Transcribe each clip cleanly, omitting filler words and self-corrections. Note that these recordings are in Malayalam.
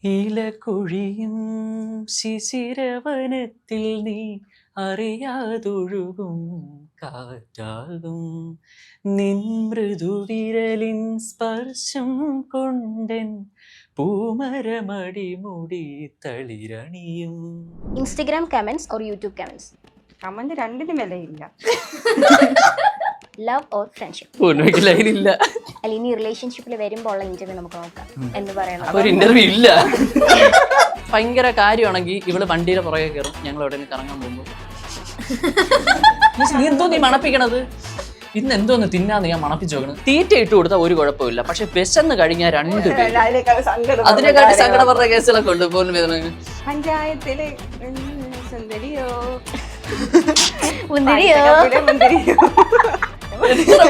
ഇലക്കുഴിയും ശിശിരവനത്തിൽ നീ അറിയാതൊഴുകും കാറ്റാകും നിൻ മൃദുവിരലിൻ സ്പർശം കൊണ്ടൻ പൂമരമടിമുടി തളിരണിയും. Instagram comments or YouTube comments? Comment രണ്ടിനും വിലയില്ല. Love or friendship? ലൈനില്ല. അല്ല, ഇനി റിലേഷൻഷിപ്പിൽ വരുമ്പോൾ ഉള്ള ഇന്റർവ്യൂ നമുക്ക് നോക്കാം എന്ന് പറയണം. ഒരു ഇന്റർവ്യൂ ഇല്ല. ഭയങ്കര കാര്യമാണെങ്കിൽ ഇവള് വണ്ടിയുടെ പുറകെ കയറും, ഞങ്ങൾ എവിടെ നിന്ന് കറങ്ങാൻ പോകുമ്പോൾ നീ എന്തോ നീ മണപ്പിക്കണത്, ഇന്ന് എന്തോന്ന് തിന്നാന്ന് ഞാൻ മണപ്പിച്ചു നോക്കണം. തീറ്റ ഇട്ട് കൊടുത്താൽ ഒരു കുഴപ്പമില്ല, പക്ഷെ വിശന്ന് കഴിഞ്ഞാൽ രണ്ടുപേരും അതിനെക്കാട്ടി സങ്കടപ്പെടുന്ന കേസുകളൊക്കെ ഉണ്ട്. പോലും പഞ്ചായത്തിലെ സുന്ദരിയോ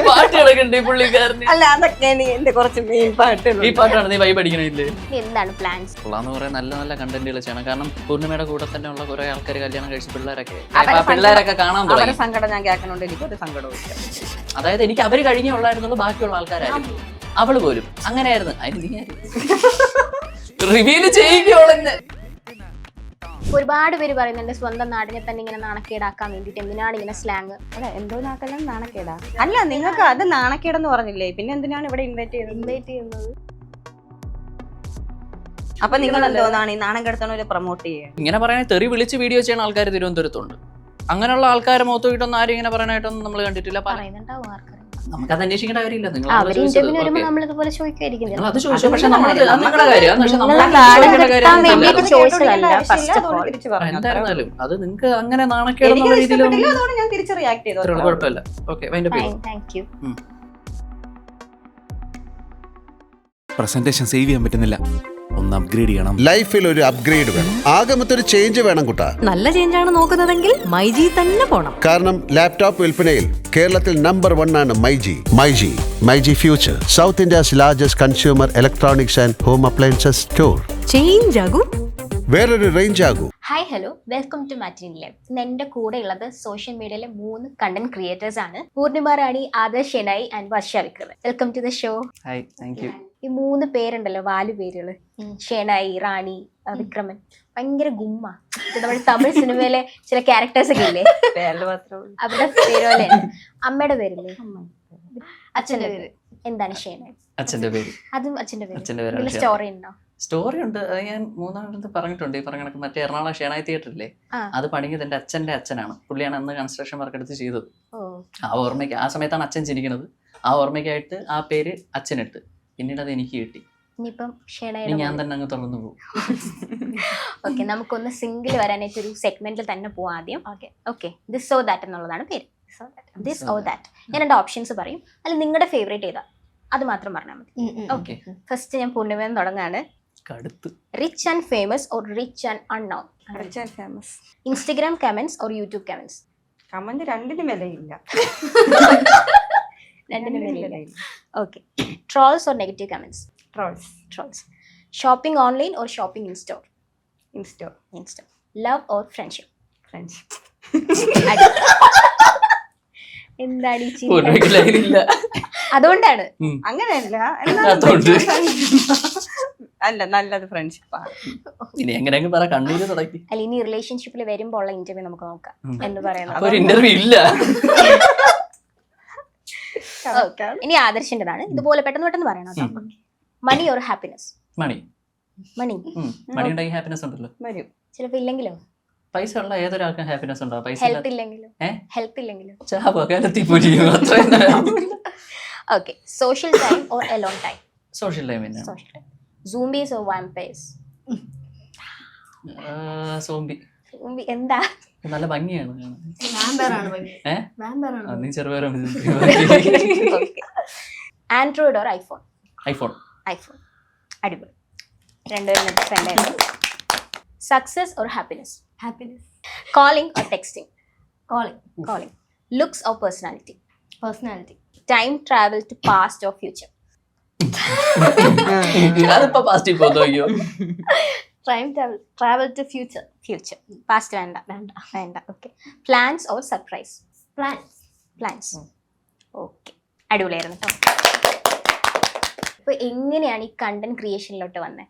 പാട്ട് കിടക്കണ്ടേ പുള്ളിക്കാരന്? അല്ല, അതൊക്കെ എന്റെ കുറച്ച് മെയിൻ പാട്ടുകൾ. ഈ പാട്ടാണ് നീ വൈബ് അടിക്കണില്ലേ? എന്താണ് പ്ലാൻസ്? ഉള്ളാന്ന് പറയാൻ നല്ല നല്ല കണ്ടന്റുകൾ ചെയ്യണം. കാരണം പൂർണ്ണിമയുടെ കൂടെ തന്നെ ഉള്ള കുറെ ആൾക്കാർ കല്യാണം കഴിച്ച പിള്ളേരൊക്കെ കാണാൻ തുടങ്ങി. സങ്കടം ഞാൻ കേൾക്കണോണ്ട് എനിക്കൊരു സങ്കടവും. അതായത് എനിക്ക് അവര് കഴിഞ്ഞേ ഉള്ളായിരുന്നുള്ളൂ, ബാക്കിയുള്ള ആൾക്കാരായിരുന്നു. അവള് പോലും അങ്ങനെയായിരുന്നു. അതിന് നീ റിവീല് ചെയ്യുകയോളെന്ന്. ഒരുപാട് പേര് പറയുന്നുണ്ട് സ്വന്തം നാടിനെ തന്നെ ഇങ്ങനെ നാണക്കേടാക്കാൻ വേണ്ടിട്ട് എന്തിനാണ് ഇങ്ങനെ സ്ലാങ്? അല്ല, എന്തോ നാക്കെല്ലാം നാണക്കേടാ. അല്ല, നിങ്ങൾക്ക് അത് നാണക്കേടെന്ന് പറഞ്ഞില്ലേ, പിന്നെ എന്തിനാണ് ഇവിടെ ഇൻവൈറ്റ് ചെയ്യുന്നത്? അപ്പൊ നിങ്ങൾ എന്തോന്നാണ് ഈ നാണം കെടുത്തണ പ്രൊമോട്ട് ചെയ്യുക? ഇങ്ങനെ പറയാൻ തെറി വിളിച്ച് വീഡിയോ ചെയ്യുന്ന ആൾക്കാർ തിരുവനന്തപുരത്തുണ്ട്. അങ്ങനെയുള്ള ആൾക്കാരെ മുഖത്ത് കിട്ടുന്ന ആരും ഇങ്ങനെ പറയാനായിട്ടൊന്നും നമ്മൾ കണ്ടിട്ടില്ല. പറയുന്നുണ്ടാവും ആൾക്കാർ. നമുക്കത് അന്വേഷിക്കേണ്ട കാര്യമില്ല. നിങ്ങൾ അവര് ഇന്റർവ്യൂ വരുമ്പോൾ നമ്മളിതുപോലെ ചോദിക്കുമായിരിക്കും. അത് ചോദിച്ചു, പക്ഷെ നിങ്ങളുടെ കാര്യം എന്തായിരുന്നാലും അത് നിങ്ങൾക്ക് അങ്ങനെ നാണക്കേടുള്ള രീതിയിൽ കുഴപ്പമില്ല. Okay, thank you. Presentation save ചെയ്യാൻ പറ്റുന്നില്ല, ഒന്ന് അപ്ഗ്രേഡ് ചെയ്യണം. ലൈഫിൽ ഒരു അപ്ഗ്രേഡ് വേണം, ആകമത്തൊരു ചേഞ്ച് വേണം കുട്ടാ. നല്ല ചേഞ്ചാണ് നോക്കുന്നതെങ്കിൽ മൈജി തന്നെ പോണം. കാരണം ലാപ്ടോപ്പ് വിൽപ്പനയിൽ കേരളത്തിൽ നമ്പർ 1 ആണ് myG future, south India's largest consumer electronics and home appliances store. Change ആകൂ, വേറൊരു റേഞ്ച് ആകൂ. Hi, hello, welcome to matinee live. ഇന്ന് എന്റെ കൂടെ ഉള്ളത് സോഷ്യൽ മീഡിയയിലെ 3 കണ്ടന്റ് ക്രിയേറ്റേഴ്സ് ആണ്. Poornima Rani, Adarsh Shenoy and Varsha Vikram. Welcome to the show. Hi, thank you. ഈ 3 പേരുണ്ടല്ലോ, 4 പേരുകള്, ഷെനായി, റാണി, വിക്രമൻ, ഭയങ്കര ഗുമ്മ. നമ്മുടെ തമിഴ് സിനിമയിലെ ചില ക്യാരക്ടേഴ്സ് ഒക്കെ ഇല്ലേ, അവരുടെ പേര് പോലെ. അമ്മയുടെ പേരില്ലേ? അച്ഛന്റെ പേര് എന്താണ്? ഷെനായി. അച്ഛന്റെ പേര്? അതും അച്ഛന്റെ പേര്. സ്റ്റോറി ഉണ്ടോ? സ്റ്റോറി ഉണ്ട്, അത് ഞാൻ 3 പറഞ്ഞിട്ടുണ്ട്. ഈ പറഞ്ഞ മറ്റേ എറണാകുളം ഷെനായി തിയേറ്ററില്ലേ, അത് പണിയത് എന്റെ അച്ഛന്റെ അച്ഛനാണ്. പുള്ളിയാണ് അന്ന് കൺസ്ട്രക്ഷൻ വർക്ക് എടുത്ത് ചെയ്തത്. ആ ഓർമ്മയ്ക്ക്, ആ സമയത്താണ് അച്ഛൻ ചിരിക്കുന്നത്. ആ ഓർമ്മയ്ക്കായിട്ട് ആ പേര് അച്ഛനിട്ട്, പിന്നീട് അത് എനിക്ക് കിട്ടി. ഞാൻ തന്നെ അങ്ങ് തുറന്നു പോകും. ഓക്കെ, നമുക്കൊന്ന് സിംഗിൾ വരാനായിട്ട് ഒരു സെഗ്മെന്റിൽ തന്നെ പോവാം ആദ്യം. ഓക്കെ, ദിസ് ഓർ ദാറ്റ് എന്നുള്ളതാണ് പേര്. This or that. ഞാൻ 2 ഓപ്ഷൻസ് പറയും, അല്ല നിങ്ങളുടെ ഫേവറേറ്റ് ഏതാ അത് മാത്രം പറഞ്ഞാൽ മതി. ഓക്കെ, ഫസ്റ്റ് ഞാൻ പൂർണ്ണിമയിൽ തുടങ്ങാണ്. Rich and famous or rich and unknown? Rich and famous. Instagram comments or YouTube comments? Comment രണ്ടിനും വിലയില്ല. Okay, trolls or negative comments? Trolls. Shopping online or shopping in store? In store. Love or friendship? Friendship. എന്താണ് ഈ അതുകൊണ്ടാണ് അങ്ങനെയല്ല, അല്ല നല്ലത് ഫ്രണ്ട്ഷിപ്പാണ്. അല്ല, ഇനി റിലേഷൻഷിപ്പിൽ വരുമ്പോൾ ഉള്ള ഇന്റർവ്യൂ നമുക്ക് നോക്കാം എന്ന് പറയണം. ഇന്റർവ്യൂ ഇല്ല. ഇനി ആദർശിന്റെതാണ്. ഇതുപോലെ പെട്ടെന്ന് പറയണം. Money or happiness? മണി. മണി ഉണ്ടെങ്കിൽ ഹാപ്പിനെസ് ഉണ്ടല്ലോ. ചിലപ്പോ ഇല്ലെങ്കിലോ? പൈസ ഉള്ള ഏതൊരാൾക്കും ഹാപ്പിനെസ് ഉണ്ടാവും. പൈസ ഹെൽത്ത് ഇല്ലെങ്കിലോ? Okay, social time or alone time? Social time. Zombies or vampires? Zombie. എന്താ? നല്ല ഭംഗിയാണ്. നീ ചെറുപേരും. Android or iPhone? ഐഫോൺ. അടിപൊളി, രണ്ടുപേരും ഫ്രണ്ടായിരുന്നു. Success or happiness? Calling or texting? Calling. Looks or personality? Time travel to past or future? Time travel to future. Past വേണ്ട. Okay, plans or surprise? Plans. Okay, അടിപൊളിയായിരുന്നു കേട്ടോ. അപ്പൊ എങ്ങനെയാണ് ഈ കണ്ടന്റ് ക്രിയേഷനിലോട്ട് വന്നത്?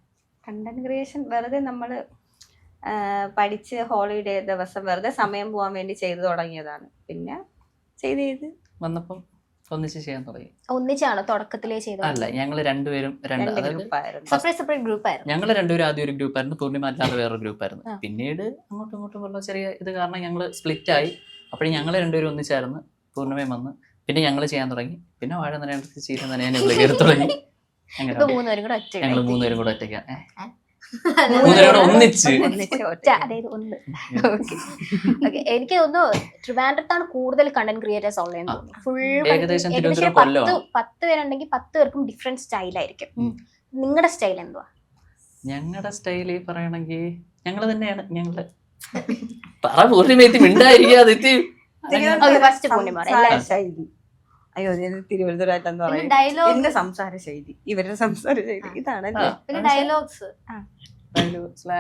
കണ്ടന്റ് ക്രിയേഷൻ വെറുതെ നമ്മൾ പഠിച്ച് ഹോളിഡേ ദിവസം വെറുതെ സമയം പോകാൻ വേണ്ടി ചെയ്തു തുടങ്ങിയതാണ്. പിന്നെ ചെയ്ത് വന്നപ്പം ഒന്നിച്ച് ചെയ്യാൻ തുടങ്ങി. ഒന്നിച്ചാണോ തുടക്കത്തിലേ ചെയ്തത്? അല്ല, ഞങ്ങൾ രണ്ടുപേരും ഗ്രൂപ്പായിരുന്നു. സെപ്പറേറ്റ് ഗ്രൂപ്പ് ആയിരുന്നു. ഞങ്ങൾ രണ്ടുപേരും ആദ്യം ഒരു ഗ്രൂപ്പായിരുന്നു, പൂർണിമ അല്ലാതെ വേറൊരു ഗ്രൂപ്പായിരുന്നു. പിന്നീട് അങ്ങോട്ടും ഇങ്ങോട്ടും ഉള്ള ചെറിയ ഇത് കാരണം ഞങ്ങൾ സ്പ്ലിറ്റ് ആയി. അപ്പോഴും ഞങ്ങൾ രണ്ടുപേരും ഒന്നിച്ചായിരുന്നു. പൂർണിമയും വന്ന് പിന്നെ ഞങ്ങൾ ചെയ്യാൻ തുടങ്ങി. പിന്നെ വാഴ നനയടുത്ത് ചീര നനയാൻ ഇവിടെ കയറി തുടങ്ങി. അങ്ങനെ ഇപ്പൊ മൂന്നുപേരും കൂടെ ഒറ്റ ഞങ്ങൾ മൂന്നുപേരും കൂടെ ഒറ്റയ്ക്കാണ്. മൂന്നുപേരും കൂടെ ഒന്നിച്ച്. അതായത് ഒന്ന്. ഓക്കെ, എനിക്ക് തോന്നുന്നു ട്രിവാൻഡ്രത്താണ് കൂടുതൽ കണ്ടന്റ് ക്രിയേറ്റേഴ്സ് ഉള്ളതെന്ന് തോന്നുന്നു. ഫുൾ ഏകദേശം തിരുവനന്തപുരം, കൊല്ലമാണ്. 10 പേരുണ്ടെങ്കിൽ 10 പേർക്കും ഡിഫറെന്റ് സ്റ്റൈലായിരിക്കും. നിങ്ങളുടെ സ്റ്റൈൽ എന്തുവാ? ഞങ്ങളുടെ സ്റ്റൈല് പറയണെങ്കിൽ ഞങ്ങള് തന്നെയാണ്. ഞങ്ങള് പറ പൂർണിമയത്തി മിണ്ടായിരിക്കാതെ ഫസ്റ്റ് പൂർണിമ ശൈലി. അയ്യോ, തിരുവനന്തപുരമായിട്ടെന്ന് പറയും. ഡയലോഗ്, എന്റെ സംസാര ശൈലി, ഇവരുടെ സംസാര ശൈലി ഇതാണല്ലേ. പിന്നെ ഡയലോഗ്സ്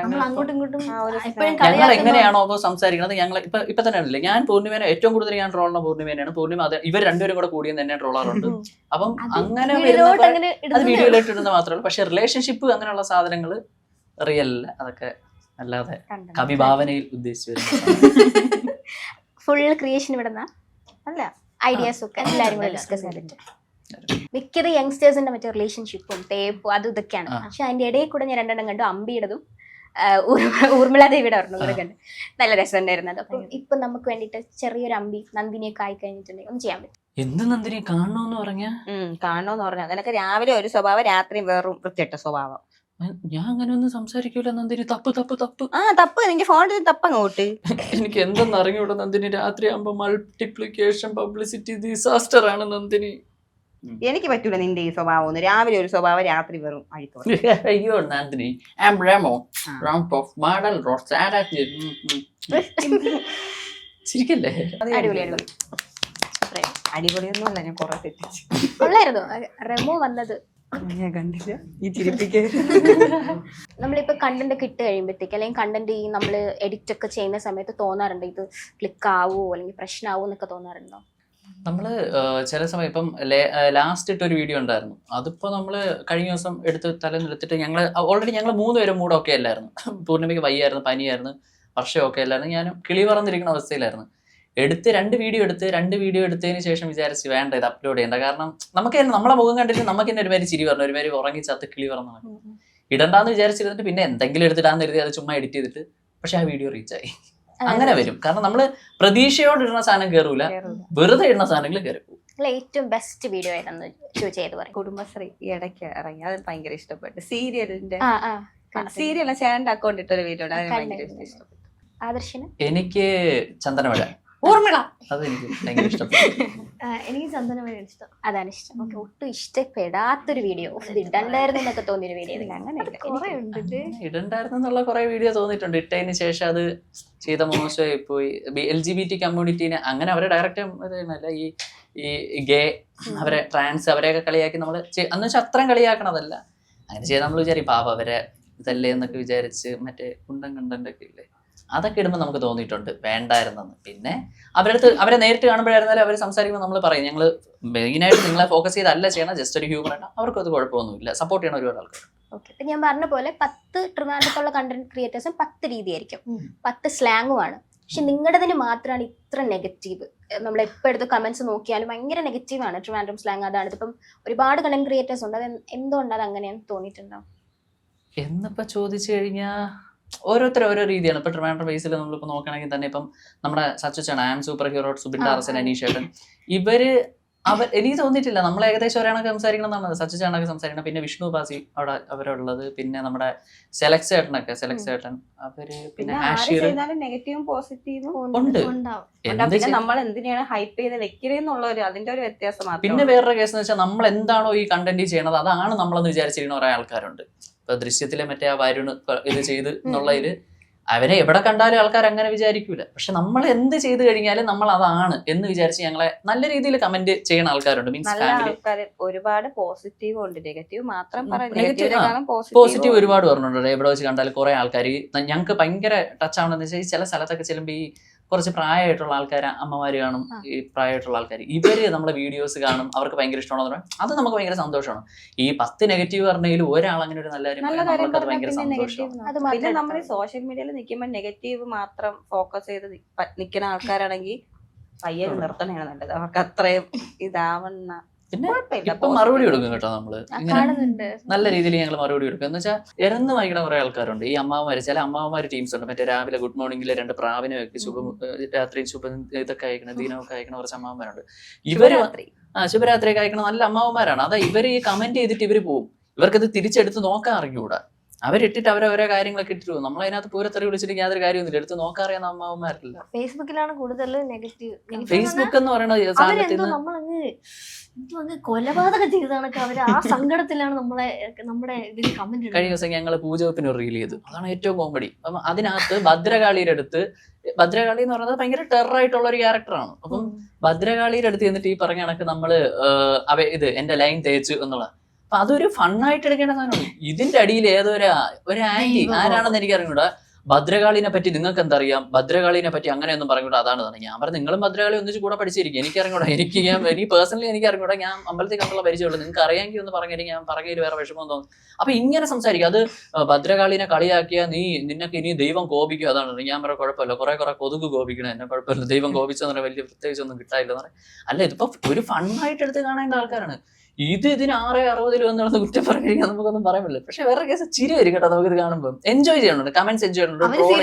നമ്മൾ അങ്ങോട്ടും ഇങ്ങോട്ടും എപ്പോഴും ഞങ്ങൾ എങ്ങനെയാണോ അപ്പൊ സംസാരിക്കുന്നത്, ഞങ്ങൾ ഇപ്പൊ തന്നെ ആണല്ലേ, ഞാൻ പൂർണിമേനെ ഏറ്റവും കൂടുതൽ ഞാൻ ട്രോളുന്ന പൂർണിമേനാണ്. പൂർണിമ അത് ഇവർ രണ്ടുപേരും കൂടെ കൂടിയും തന്നെ ട്രോളാറുണ്ട്. അപ്പം അങ്ങനെ അത് വീഡിയോയിലോട്ട് ഇടുന്നത് മാത്രമല്ല, പക്ഷെ റിലേഷൻഷിപ്പ് അങ്ങനെയുള്ള സാധനങ്ങൾ റിയൽ അല്ല, അതൊക്കെ അല്ലാതെ കവിഭാവനയിൽ ഉദ്ദേശിച്ചു വരുന്നത്. ഫുൾ ക്രിയേഷൻ ഇവിടുന്ന അല്ല, ഐഡിയാസും ഒക്കെ എല്ലാവരും കൂടെ ഡിസ്കസ് ചെയ്തിട്ട്. മിക്കത് യങ്സ്റ്റേഴ്സിന്റെ മറ്റേ റിലേഷൻഷിപ്പും തേപ്പും അതും ഇതൊക്കെയാണ്. പക്ഷെ അതിന്റെ ഇടയിൽ കൂടെ ഞാൻ 2 കണ്ടു. അമ്പിയുടേതും ഊർമിള ദേവിയുടെ ഒരെണ്ണം കൂടെ കണ്ടു. നല്ല രസമുണ്ടായിരുന്നത്. അപ്പൊ ഇപ്പൊ നമുക്ക് വേണ്ടിട്ട് ചെറിയൊരു അമ്പി നന്ദിനിയൊക്കെ ആയി കഴിഞ്ഞിട്ടുണ്ടെങ്കിൽ ഒന്ന് ചെയ്യാൻ പറ്റും. എന്ത് നന്ദിനി കാണണോന്ന് പറഞ്ഞാ? കാണണോന്ന് പറഞ്ഞാൽ നിനക്ക് രാവിലെ ഒരു സ്വഭാവം, രാത്രി വേറും വൃത്തിയിട്ട സ്വഭാവം. ഞാൻ അങ്ങനെ ഒന്നും സംസാരിക്കൂല നന്ദിനി. തപ്പ് തപ്പ് തപ്പ് തപ്പ് നിന്റെ ഫോണിൽ തപ്പങ്ങോട്ട്. എനിക്ക് എന്തെന്ന് അറിഞ്ഞൂടാ നന്ദിനി. രാത്രി ആകുമ്പോ മൾട്ടിപ്ലിക്കേഷൻ പബ്ലിസിറ്റി ഡിസാസ്റ്റർ ആണ് നന്ദിനി. എനിക്ക് പറ്റൂല നിന്റെ ഈ സ്വഭാവം ഒന്നും. രാവിലെ ഒരു സ്വഭാവം, രാത്രി വെറും അഴിക്കോ. അയ്യോ Nandini, I am Remo round off model road ചിരിക്കല്ലേ? അടിപൊളി അടിപൊളി അടിപൊളിയൊന്നും അല്ല, ഞാൻ കുറെ തെറ്റിച്ചു. കൊള്ളായിരുന്നു റെമോ വന്നത്. ഞാൻ കണ്ടില്ല ഈ ചിരിപ്പിക്ക. നമ്മളിപ്പോ കണ്ടന്റ് ഒക്കെ ഇട്ട് കഴിയുമ്പോഴത്തേക്ക്, അല്ലെങ്കിൽ കണ്ടന്റ് ഈ നമ്മള് എഡിറ്റ് ഒക്കെ ചെയ്യുന്ന സമയത്ത് തോന്നാറുണ്ട് ഇത് ക്ലിക്ക് ആവോ അല്ലെങ്കിൽ പ്രശ്നമാവോ എന്നൊക്കെ തോന്നാറുണ്ടോ? നമ്മള് ചില സമയം ഇപ്പം ലാസ്റ്റ് ഇട്ടൊരു വീഡിയോ ഉണ്ടായിരുന്നു. അതിപ്പോ നമ്മള് കഴിഞ്ഞ ദിവസം തലേന്നെടുത്തിട്ട് ഞങ്ങള് ഓൾറെഡി ഞങ്ങൾ 3 പേരും മൂഡ് ഒക്കെ അല്ലായിരുന്നു. പൂർണിമയ്ക്ക് വയ്യായിരുന്നു, പനിയായിരുന്നു, വർഷം ഒക്കെ അല്ലായിരുന്നു, ഞാനും കിളി പറന്നിരിക്കുന്ന അവസ്ഥയിലായിരുന്നു. 2 വീഡിയോ എടുത്തതിന് ശേഷം വിചാരിച്ച് വേണ്ട ഇത് അപ്ലോഡ് ചെയ്യേണ്ട. കാരണം നമുക്ക് തന്നെ നമ്മളെ മുഖം കണ്ടിട്ട് നമുക്ക് തന്നെ ഒരുമാതിരി ചിരി പറഞ്ഞു, ഒരുമാതിരി ഉറങ്ങി ചത്ത് കിളി പറഞ്ഞു ഇടണ്ടാന്ന് വിചാരിച്ചിരുന്നിട്ട് പിന്നെ എന്തെങ്കിലും എടുത്തിടാന്ന് കരുതി അത് ചുമ്മാ എഡിറ്റ് ചെയ്തിട്ട്, പക്ഷെ ആ വീഡിയോ റീച്ചായി. അങ്ങനെ വരും. കാരണം നമ്മള് പ്രതീക്ഷയോട് ഇടുന്ന സാധനം കയറൂല, വെറുതെ ഇടുന്ന സാധനങ്ങൾ കയറും. ഏറ്റവും ബെസ്റ്റ് വീഡിയോ ഏതാന്ന് ചോദിച്ചു ചെയ്ത് പറയും. കുടുംബശ്രീ ഈ ഇടയ്ക്ക് ഇറങ്ങി, അത് ഭയങ്കര ഇഷ്ടപ്പെട്ടു. സീരിയലിന്റെ ചേട്ടന്റെ അക്കൗണ്ട് ഇട്ടൊരു വീഡിയോ ഉണ്ട്, അത് ഭയങ്കര ഇഷ്ടപ്പെട്ടു. ആദർശിന്? എനിക്ക് ചന്ദനമഴ, ഊർമിള, അതെനിക്ക് ഭയങ്കര ഇഷ്ടപ്പെട്ടു. എനിക്ക് ചന്ദനമഴ ഇഷ്ടം. അതാണ് ഇഷ്ടം. ഒട്ടും ഇഷ്ടപ്പെടാത്തൊരു വീഡിയോ, ഇടണ്ടായിരുന്നു എന്നൊക്കെ തോന്നിയൊരു വീഡിയോ. ഇടണ്ടായിരുന്നു എന്നുള്ള കുറെ വീഡിയോ തോന്നിയിട്ടുണ്ട്. ഇട്ടതിന് ശേഷം അത് ചെയ്ത മോശമായി പോയി. LGBT കമ്മ്യൂണിറ്റീനെ അങ്ങനെ അവരെ ഡയറക്റ്റ് അല്ല, ഈ ഗേ അവരെ ട്രാൻസ് അവരെയൊക്കെ കളിയാക്കി നമ്മള് എന്ന് വെച്ചാൽ അത്രയും കളിയാക്കണതല്ല. അങ്ങനെ ചെയ്ത് നമ്മൾ വിചാരിക്കും പാപ അവരെ ഇതല്ലേ എന്നൊക്കെ വിചാരിച്ച് മറ്റേ കുണ്ടൻ കണ്ടന്റ് ഒക്കെ ഇല്ലേ, അതൊക്കെ ഇടുമ്പോൾ നമുക്ക് തോന്നിയിട്ടുണ്ട് വേണ്ടായിരുന്നെന്ന്. പിന്നെ അവരെ നേരിട്ട് കാണുമ്പോഴായിരുന്നാലും അവർ സംസാരിക്കുമ്പോൾ നമ്മൾ പറയും ഞങ്ങൾ മെയിനായിട്ട് നിങ്ങളെ ഫോക്കസ് ചെയ്തല്ല ചെയ്യണം, ജസ്റ്റ് ഒരു ഹ്യൂമർ ആണ്, അവർക്കും അത് കുഴപ്പമൊന്നുമില്ല, സപ്പോർട്ട് ചെയ്യണ ഒരുപാട് ആൾക്കാർ. ഓക്കെ, ഇപ്പൊ ഞാൻ പറഞ്ഞ പോലെ 10 ട്രിവാൻഡ്രത്തുള്ള കണ്ടന്റ് ക്രിയേറ്റേഴ്സും 10 രീതിയായിരിക്കും, 10 സ്ലാങ്ങുമാണ്. പക്ഷെ നിങ്ങളുടേതിന് മാത്രമാണ് ഇത്ര നെഗറ്റീവ്. നമ്മൾ എപ്പോൾ എടുത്ത് കമന്റ്സ് നോക്കിയാലും ഭയങ്കര നെഗറ്റീവാണ് ട്രിവാൻഡ്രം സ്ലാങ്. അതാണ് ഇതിപ്പം ഒരുപാട് കണ്ടന്റ് ക്രിയേറ്റേഴ്സ് ഉണ്ട്, അത് എന്തുകൊണ്ട് അത് അങ്ങനെയാണ് തോന്നിയിട്ടുണ്ടോ എന്നിപ്പോ ചോദിച്ചു കഴിഞ്ഞാൽ ഓരോരുത്തരും ഓരോ രീതിയാണ്. ഇപ്പൊ ട്രിവാൻഡ്രം ബേസിൽ നമ്മളിപ്പോ നോക്കുകയാണെങ്കിൽ തന്നെ ഇപ്പം നമ്മുടെ സച്ചുച്ചാണ്, ആം സൂപ്പർ ഹീറോ, സുബിൻ ടാർസൻ, അനീഷേട്ടൻ, എനിക്ക് തോന്നിയിട്ടില്ല നമ്മൾ ഏകദേശം ഒരാളൊക്കെ സംസാരിക്കണം എന്നാണ്. സച്ചുചാണൊക്കെ സംസാരിക്കണം, പിന്നെ വിഷ്ണു പാസി അവിടെ അവരുള്ളത്, പിന്നെ നമ്മുടെ സെലക്സ് ചേട്ടൻ അവര്, പിന്നെ ആഷീർ നെഗറ്റീവും പോസിറ്റീവും ഉണ്ട്. നമ്മൾ എന്തിനാണ് ഹൈപ്പ് ചെയ്ത് വെക്കരുന്നുള്ള അതിന്റെ ഒരു വ്യത്യാസം മാത്രം. പിന്നെ വേറൊരു കേസ് എന്ന് വെച്ചാൽ നമ്മൾ എന്താണോ ഈ കണ്ടന്റ് ചെയ്യണത് അതാണ് നമ്മളെന്ന് വിചാരിച്ചിരിക്കുന്ന കുറെ ആൾക്കാരുണ്ട്. ഇപ്പൊ ദൃശ്യത്തിലെ മറ്റേ ആ വരുണ് ഇത് ചെയ്ത് എന്നുള്ളതില് അവരെ എവിടെ കണ്ടാലും ആൾക്കാർ അങ്ങനെ വിചാരിക്കൂല. പക്ഷെ നമ്മൾ എന്ത് ചെയ്ത് കഴിഞ്ഞാലും നമ്മൾ അതാണ് എന്ന് വിചാരിച്ച് ഞങ്ങളെ നല്ല രീതിയിൽ കമന്റ് ചെയ്യുന്ന ആൾക്കാരുണ്ട്. മീൻസ് ഫാമിലി ഒരുപാട് പോസിറ്റീവ് ഉണ്ട്, നെഗറ്റീവ് മാത്രം പോസിറ്റീവ് ഒരുപാട് പറഞ്ഞിട്ടുണ്ട്. എവിടെ വെച്ച് കണ്ടാലും കുറെ ആൾക്കാർ ഞങ്ങൾക്ക് ഭയങ്കര ടച്ച് ആവണമെന്ന് വെച്ചാൽ ചില സ്ഥലത്തൊക്കെ ചെല്ലുമ്പോൾ ഈ കുറച്ച് പ്രായമായിട്ടുള്ള ആൾക്കാർ, അമ്മമാര് കാണും, ഈ പ്രായമായിട്ടുള്ള ആൾക്കാർ, ഇവര് നമ്മളെ വീഡിയോസ് കാണും, അവർക്ക് ഭയങ്കര ഇഷ്ടമാണെന്ന് പറയാം. അത് നമുക്ക് ഭയങ്കര സന്തോഷമാണ്. ഈ 10 നെഗറ്റീവ് പറഞ്ഞതിൽ ഒരാൾ അങ്ങനെ ഒരു നല്ല കാര്യം നല്ല പറഞ്ഞാൽ കാര്യം നമുക്കത് ഭയങ്കര പറഞ്ഞാൽ പിന്നെ സന്തോഷമാണ്. നെഗറ്റീവ് അത് മാത്രം പിന്നെ നമ്മൾ എടുത്താൽ സോഷ്യൽ മീഡിയയിൽ നിൽക്കുമ്പോൾ നെഗറ്റീവ് മാത്രം ഫോക്കസ് ചെയ്ത് നിൽക്കുന്ന ആൾക്കാരാണെങ്കിൽ പയ്യെ നിർത്തണയാണ് നല്ലത്. അവർക്ക് അത്രയും ഇതാവുന്ന പിന്നെ കുഴപ്പമില്ല, ഇപ്പൊ മറുപടി കൊടുക്കും കേട്ടോ നമ്മള്. ഇങ്ങനെ കാണുന്നുണ്ട്. നല്ല രീതിയിൽ ഞങ്ങൾ മറുപടി കൊടുക്കും. എന്ന് വെച്ചാൽ ഇറന്ന് വായിക്കുന്ന കുറെ ആൾക്കാരുണ്ട്. ഈ അമ്മാവന്മാര്, ചില അമ്മാവന്മാര് ടീംസ് ഉണ്ട്. മറ്റേ രാവിലെ ഗുഡ് മോർണിംഗിലെ 2 പ്രാവിനെ വെക്ക്, രാത്രി ഇതൊക്കെ അയക്കണം, ദീനമൊക്കെ അയക്കണ കുറച്ച് അമ്മാവന്മാരുണ്ട്. ഇവര് ശുഭരാത്രിയൊക്കെ അയക്കണ നല്ല അമ്മാവന്മാരാണ്. അതാ ഇവര് ഈ കമന്റ് ചെയ്തിട്ട് ഇവര് പോവും. ഇവർക്കത് തിരിച്ചെടുത്ത് നോക്കാൻ അറിഞ്ഞൂടാ. അവരിട്ടിട്ട് അവരോരോ കാര്യങ്ങളൊക്കെ ഇട്ടിട്ട് പോകും. നമ്മളതിനകത്ത് പൂരത്തെറി വിളിച്ചിട്ട് യാതൊരു കാര്യമൊന്നുമില്ല. എടുത്ത് നോക്കാറിയാവുന്ന അമ്മാവന്മാരില്ല. ഫേസ്ബുക്കിലാണ് കൂടുതൽ നെഗറ്റീവ്. ഫേസ്ബുക്ക് എന്ന് പറയുന്ന സാധനത്തിൽ നമ്മളങ്ങ് കൊലപാതകം ചെയ്തതാണൊക്കെ അവര് ആ സങ്കടത്തിലാണ് നമ്മുടെ ഇതിൽ കമന്റ്. കഴിഞ്ഞ ദിവസം ഞങ്ങൾ പൂജവെപ്പിന് റീൽ ചെയ്തു. അതാണ് ഏറ്റവും കോമഡി. അപ്പം അതിനകത്ത് ഭദ്രകാളിയുടെ അടുത്ത്, ഭദ്രകാളി എന്ന് പറയുന്നത് ഭയങ്കര ടെറർ ആയിട്ടുള്ള ഒരു ക്യാരക്ടറാണ്. അപ്പം ഭദ്രകാളിയുടെ അടുത്ത് എന്നിട്ട് ഈ പറഞ്ഞ കണക്ക് നമ്മള് ഇത് എന്റെ ലൈൻ തേച്ചു എന്നുള്ള, അപ്പൊ അതൊരു ഫണ്ണായിട്ട് എടുക്കേണ്ട സാധനമാണ്. ഇതിന്റെ അടിയിൽ ഏതോ ഒരു ആന്റി ആരാണെന്ന് എനിക്ക് അറിഞ്ഞൂടാ. ഭദ്രകാളിനെ പറ്റി നിങ്ങൾക്ക് എന്തറിയാം, ഭദ്രകാളിനെ പറ്റി അങ്ങനെയൊന്നും പറഞ്ഞൂടാ, അതാണ് തന്നെ. ഞാൻ പറഞ്ഞു നിങ്ങളും ഭദ്രകാളി ഒന്നിച്ച് കൂടെ പഠിച്ചിരിക്കും. എനിക്ക് അറിഞ്ഞൂടാ. എനിക്ക് പേഴ്സണലി എനിക്ക് അറിഞ്ഞൂടാ. ഞാൻ അമ്പലത്തിൽ കണ്ടുള്ള പരിചയമുള്ളൂ. നിങ്ങൾക്ക് അറിയാമെങ്കിൽ ഒന്ന് പറഞ്ഞിരിക്കും. ഞാൻ പറഞ്ഞതിൽ വേറെ വിഷമം തോന്നും. അപ്പൊ ഇങ്ങനെ സംസാരിക്കും. അത് ഭദ്രകാളിനെ കളിയാക്കിയാ നിനക്ക് ഇനി ദൈവം കോപിക്കും, അതാണ്. ഞാൻ പറയാം കുഴപ്പമില്ല, കുറെ കൊതുക് കോപിക്കണം, എന്നെ കുഴപ്പമില്ല, ദൈവം കോപിച്ചെന്ന് പറയാൻ വലിയ പ്രത്യേകിച്ചൊന്നും കിട്ടാനില്ല എന്ന് പറയാം. അല്ല, ഇതിപ്പോ ഒരു ഫണ്ണായിട്ട് എടുത്ത് കാണേണ്ട ആൾക്കാരാണ്. ഇതിന് 660 വന്നുള്ളത് കുറ്റം പറഞ്ഞു കഴിഞ്ഞാൽ നമുക്കൊന്നും പറയാൻ പറ്റില്ല. പക്ഷെ വേറെ കേസ് ചിരി വരും കേട്ടോ. നമുക്കിത് കാണുമ്പോൾ എൻജോയ് ചെയ്യണുണ്ട്, കമന്റ്സ് എൻജോയ് ചെയ്യുന്നുണ്ട്.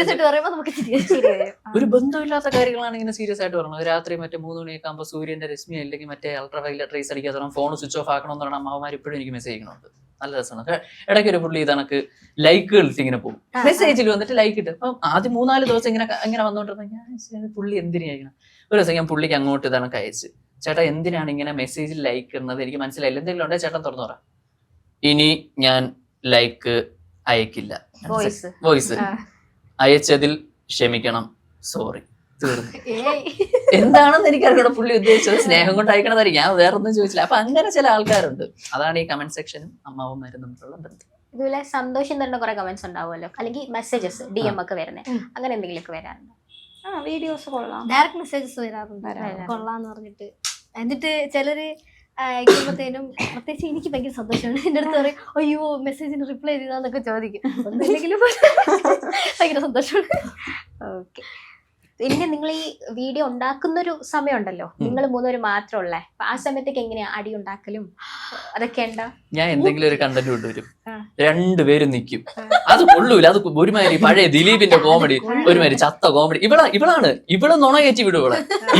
ഒരു ബന്ധമില്ലാത്ത കാര്യങ്ങളാണ് ഇങ്ങനെ സീരിയസ് ആയിട്ട് പറയുന്നത്. രാത്രി മറ്റേ 3 മണിയൊക്കെ ആകുമ്പോൾ സൂര്യന്റെ രശ്മി അല്ലെങ്കിൽ മറ്റേ അൾട്രാ വയലറ്റ് റേസ് അടിക്കാത്ത ഫോൺ സ്വിച്ച് ഓഫ് ആക്കണമെന്ന് പറഞ്ഞാൽ അമ്മമാർ ഇപ്പോഴും എനിക്ക് മെസ്സേജ് ചെയ്യുന്നുണ്ട്. നല്ല രസമാണ്. ഇടയ്ക്ക് ഒരു പുള്ളി ഇതണക്ക് ലൈക്കുകൾ ഇട്ട് ഇങ്ങനെ പോകും, മെസ്സേജിൽ വന്നിട്ട് ലൈക്ക് ഇട്ട്. അപ്പം ആദ്യം 3-4 ദിവസം ഇങ്ങനെ വന്നോണ്ടിരുന്ന ഞാൻ പുള്ളി എന്തിനായിരിക്കണം. ഒരു ദിവസം ഞാൻ പുള്ളിക്ക് അങ്ങോട്ട് ഇതണക്ക് അയച്ച്, ചേട്ടാ എന്തിനാണ് ഇങ്ങനെ മെസ്സേജിൽ ലൈക്ക് ഇടുന്നത്, എനിക്ക് മനസ്സിലായില്ല, എന്തെങ്കിലും ഉണ്ടെങ്കിൽ ചേട്ടൻ തുറന്നു പറ. ഇനി ഞാൻ ലൈക്ക് അയക്കില്ല, വോയിസ് അയച്ചതിൽ ക്ഷമിക്കണം, സോറി, തീർന്നു. എന്താണെന്ന് എനിക്കറിയാം പുള്ളി ഉദ്ദേശിച്ചത്. സ്നേഹം കൊണ്ട് അയക്കണതായിരിക്കും, ഞാൻ വേറെ ഒന്നും ചോദിച്ചില്ല. അപ്പൊ അങ്ങനെ ചില ആൾക്കാരുണ്ട്. അതാണ് ഈ കമന്റ് സെക്ഷനും അമ്മാവന്മാരും തമ്മിലുള്ള ബന്ധം. ഇതുപോലെ സന്തോഷം തരുന്ന കുറെ കമന്റ്സ് ഉണ്ടാവുമല്ലോ, അല്ലെങ്കിൽ മെസ്സേജസ് DM ഒക്കെ വരുന്നത്, അങ്ങനെ എന്തെങ്കിലുമൊക്കെ വരാറുണ്ട്? വീഡിയോസ് കൊള്ളാം, ഡയറക്റ്റ് മെസ്സേജസ് വരാറുണ്ട് കൊള്ളാന്ന് പറഞ്ഞിട്ട്. എന്നിട്ട് ചിലര് അയക്കുമ്പോഴത്തേനും പ്രത്യേകിച്ച് എനിക്ക് ഭയങ്കര സന്തോഷമാണ്. എൻ്റെ അടുത്ത് പറയും അയ്യോ മെസ്സേജിന് റിപ്ലൈ ചെയ്താന്നൊക്കെ ചോദിക്കും. എന്തെങ്കിലും ഭയങ്കര സന്തോഷമാണ്. ഓക്കെ. പിന്നെ നിങ്ങൾ ഈ വീഡിയോ ഉണ്ടാക്കുന്നൊരു സമയമുണ്ടല്ലോ, നിങ്ങൾ 3 പേര് മാത്രമുള്ള, അപ്പൊ ആ സമയത്തേക്ക് എങ്ങനെയാ അടി ഉണ്ടാക്കലും അതൊക്കെ ഉണ്ടോ? ഞാൻ എന്തെങ്കിലും ഒരു കണ്ടന്റ് കൊണ്ടുവരും, 2 പേരും നിൽക്കും. അത് കൊള്ളൂല. അത് ഒരുമാതിരി പഴയ ദിലീപിന്റെ കോമഡി, ഒരുമാതിരി ചത്ത കോമഡി. ഇവള് നുണ കയറ്റി വിടും.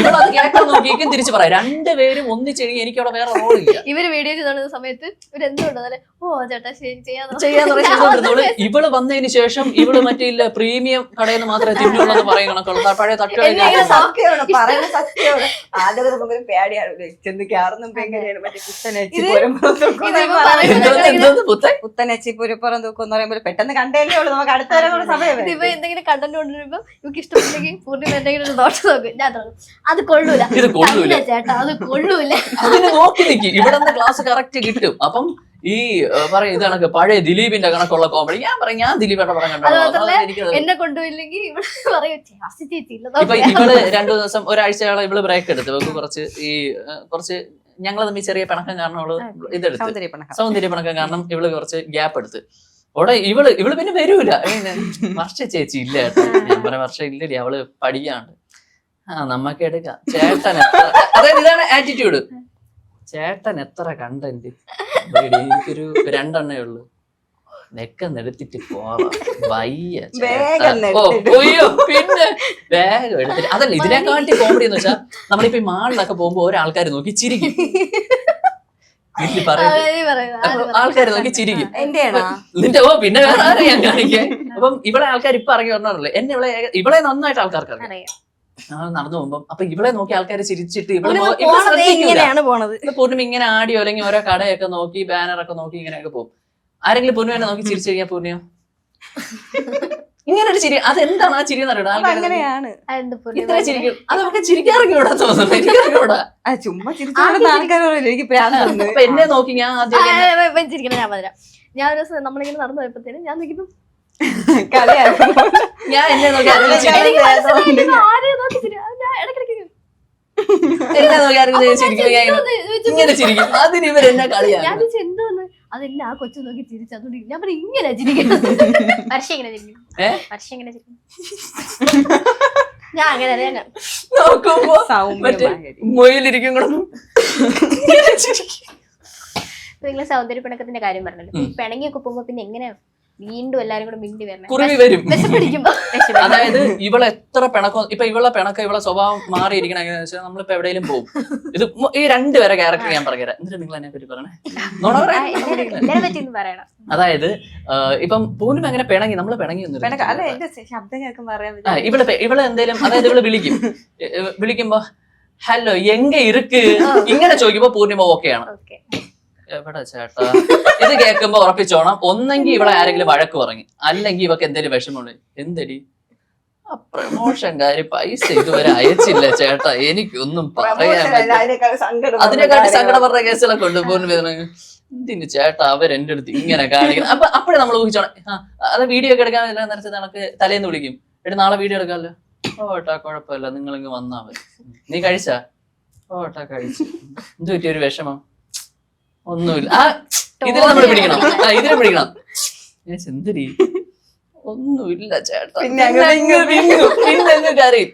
ഇവളത് കേൾക്കാൻ നോക്കിയേക്കും തിരിച്ചു പറയാം. 2 പേരും ഒന്നിച്ചെഴുകി എനിക്ക് അവിടെ വേറെ റോളില്ല. ഇവര് വീഡിയോ ചെയ്ത സമയത്ത് ഇവരെന്തുകൊണ്ടോ ഓ ചേട്ടാ ശരി ചെയ്യാന്ന് ഇവള് വന്നതിന് ശേഷം ഇവള് മറ്റേ ഇല്ല പ്രീമിയം കടയിൽ നിന്ന് മാത്രമേ തിന്നുള്ളൂ എന്ന് പറയും കണക്കുള്ള പഴയ തട്ടുകളിൽ പറയുന്ന സത്യമാണ്. ആദ്യം നമുക്കൊരു പേടിയാണ് ചെന്നിക്കാറും പുത്തനച്ചി പുരപ്പുറം തൂക്കം എന്ന് പറയുമ്പോൾ പെട്ടെന്ന് കണ്ടല്ലേ ഉള്ളൂ. നമുക്ക് അടുത്ത സമയം ഇപ്പൊ എന്തെങ്കിലും കണ്ടന്റ് കൊണ്ടുവരുമ്പോ നമുക്ക് ഇഷ്ടമില്ലെങ്കിൽ പൂർണ്ണിമ എന്തെങ്കിലും ദോഷം നോക്കും. ഞാൻ അത് കൊള്ളൂല, ഇത് കൊള്ളൂല ചേട്ടാ അത് കൊള്ളൂല. അതിന് നോക്കി നിൽക്കും. ഇവിടെ നിന്ന് ക്ലാസ് കറക്റ്റ് കിട്ടും. അപ്പം ഈ പറയും ഇത് കണക്ക് പഴയ ദിലീപിന്റെ കണക്കുള്ള കോമഡി. ഞാൻ പറയും ഞാൻ ദിലീപിന്റെ പടം കണ്ടു. എന്നെ കൊണ്ടുപോയില്ലെങ്കിൽ പറയും ഇപ്പൊ ഇവള് 2 ദിവസം ഒരാഴ്ചയോളം ഇവള് ബ്രേക്ക് എടുത്തു. ഇവക്ക് കുറച്ച് ഞങ്ങൾ തമ്മിൽ ചെറിയ പിണക്കം കാരണം അവള് ഇതെടുത്ത് സൗന്ദര്യ പിണക്കം കാരണം ഇവള് കുറച്ച് ഗ്യാപ്പ് എടുത്ത്. അവിടെ ഇവള് പിന്നെ വരൂല. വർഷ ചേച്ചി ഇല്ല കേട്ടോ. ഞാൻ പറയാം വർഷം ഇല്ലടി, അവള് പഠിക്കാണ്ട്. നമ്മക്ക് എടുക്കാം. ചേട്ടൻ അതായത് ഇതാണ് ആറ്റിറ്റ്യൂഡ്. ചേട്ടൻ എത്ര കണ്ടന്റ്, എനിക്കൊരു 2 എണ്ണേ ഉള്ളു, നെക്കെടുത്തിട്ട് പോവാം വയ്യ. പിന്നെ വേഗം എടുത്തിട്ട് അതല്ല ഇതിനെക്കാട്ടി കോമഡി എന്ന് വെച്ചാൽ നമ്മളിപ്പോ ഈ മാളിലൊക്കെ പോകുമ്പോ ഓരോ ആൾക്കാർ നോക്കി ചിരിക്കും. വീട്ടിൽ പറയുന്നത് ആൾക്കാർ നോക്കി ചിരിക്കും. നിന്റെ പിന്നെ വേറെ ആരെയും ഞാൻ കാണിക്കാൻ. അപ്പം ഇവിടെ ആൾക്കാർ ഇപ്പൊ ഇറങ്ങി പറഞ്ഞാറല്ലേ എന്നെ ഇവളെ നന്നായിട്ട് ആൾക്കാർക്ക് അറിയാം. നടന്നു പോകുമ്പോ അപ്പൊ ഇവളെ നോക്കി ആൾക്കാർ ചിരിച്ചിട്ട് പൂർണ്ണിമ ഇങ്ങനെ ആടിയോ അല്ലെങ്കിൽ ഓരോ കടയൊക്കെ നോക്കി ബാനറൊക്കെ നോക്കി ഇങ്ങനെയൊക്കെ പോകും. ആരെങ്കിലും പൂർണ്ണിമനെ നോക്കി ചിരിച്ചു കഴിഞ്ഞാൽ പൂർണ്ണിമ ഇങ്ങനെ ഒരു ചിരി. അതെന്താണ് ആ ചിരി എന്ന് പറയുന്നത്? അങ്ങനെയാണ് ഇത്ര ചിരിക്കും. അത് നമുക്ക് ചിരിക്കാറിങ്ങൂടാ തോന്നുന്നു. എനിക്കറിഞ്ഞൂടാ. ചുമ്മാ അപ്പൊ എന്നെ നോക്കി ഞാൻ ആദ്യം ചിരിക്കണം. ഞാൻ പറയാം. ഞാൻ ഒരു ദിവസം നമ്മളിങ്ങനെ നടന്നു പോയപ്പോഴത്തേനും ഞാൻ നോക്കിയപ്പോ ഞാൻ എന്നെ നോക്കി എന്നെ നോക്കി ആരെങ്കിലും ചിരിക്കുമ്പോ ഞാൻ ഇങ്ങനെ ചിരിക്കും. അതിന് ഇവരെന്നെ കളിയാണ്. ഞാൻ എന്തോന്ന് അതല്ല ആ കൊച്ചു നോക്കി ചിരിച്ചു. അതുകൊണ്ട് ഞാൻ പറഞ്ഞു ഇങ്ങനെ ചിരിക്കുന്നത്. വർഷം എങ്ങനെ ചിരിക്കും? വർഷം എങ്ങനെ ചിരിക്കും? ഞാൻ അങ്ങനെ തന്നെ നോക്കുമ്പോ മറ്റേ മൊയിലിരിക്കും കൂടെ നിങ്ങൾ സൗന്ദര്യ പിണക്കത്തിന്റെ കാര്യം പറഞ്ഞല്ലോ. ഈ പിണങ്ങിയൊക്കെ പോകുമ്പോ പിന്നെ എങ്ങനെ വീണ്ടും എല്ലാരും കൂടെ മിണ്ടി വരണം? കുറുവി വരും. വിശപ്പിടിക്കുമ്പോ അതായത് ഇവളെ എത്ര പിണക്കം, ഇപ്പൊ ഇവളെ പിണക്കം ഇവളെ സ്വഭാവം മാറിയിരിക്കണം എങ്ങനെയാണെന്ന് വെച്ചാൽ നമ്മളിപ്പോ എവിടെയെങ്കിലും പോകും. ഇത് ഈ രണ്ടുപേരെ ക്യാരക്ടർ ഞാൻ പറഞ്ഞുതരാം. എന്നിട്ട് നിങ്ങൾ എന്നെ പറ്റി പറയണേ. ഇതിനെ പറ്റി ഒന്ന് പറയണം. അതായത് ഇപ്പം പൂർണ്ണിമ അങ്ങനെ പിണങ്ങി, നമ്മള് പിണങ്ങിയൊന്നും അല്ല എന്റെ ശബ്ദം കേൾക്കുമ്പോ അറിയാൻ ഇവള് എന്തേലും, അതായത് ഇവള് വിളിക്കുമ്പോ ഹലോ എങ്ക ഇருக்கு ഇങ്ങനെ ചോദിക്കുമ്പോ പൂർണ്ണിമ ഓക്കെയാണ്. എവിടെ ചേട്ടാ ഇത് കേൾക്കുമ്പോ ഉറപ്പിച്ചോണം, ഒന്നെങ്കിൽ ഇവളെ ആരെങ്കിലും വഴക്ക് പറഞ്ഞു, അല്ലെങ്കിൽ ഇവക്ക് എന്തെങ്കിലും വിഷമമുണ്ട്. എന്തടി ആ പ്രമോഷൻകാര് പൈസ ഇതുവരെ അയച്ചില്ല ചേട്ടാ, എനിക്കൊന്നും പറയാൻ പറ്റില്ല. അതിനെക്കാട്ടി സങ്കടം പറഞ്ഞ കേസുകളൊക്കെ ഉണ്ട്. പൂർണ്ണിമ എന്തിന് ചേട്ടാ അവരെന്റെ അടുത്ത് ഇങ്ങനെ കാണിക്കണം. അപ്പൊ അപ്പഴേ നമ്മൾ ഊഹിച്ചോണം. അത് വീഡിയോ ഒക്കെ എടുക്കാൻ നേരത്തെ നമുക്ക് തലേന്ന് വിളിക്കും, എടി നാളെ വീഡിയോ എടുക്കാമല്ലോ. ഓട്ടാ കുഴപ്പമില്ല, നിങ്ങളിങ്ങ് വന്നാ മതി. നീ കഴിച്ചാ? ഓട്ടാ കഴിച്ചു. എന്ത് പറ്റിയ ഒരു വിഷമം? ഒന്നുമില്ല. ഇതിനെ നമ്മൾ പിടിക്കണം, ഇതിനെ പിടിക്കണം. എന്തിരി ഒന്നുമില്ല ചേട്ടാ. പിന്നെ കരയും.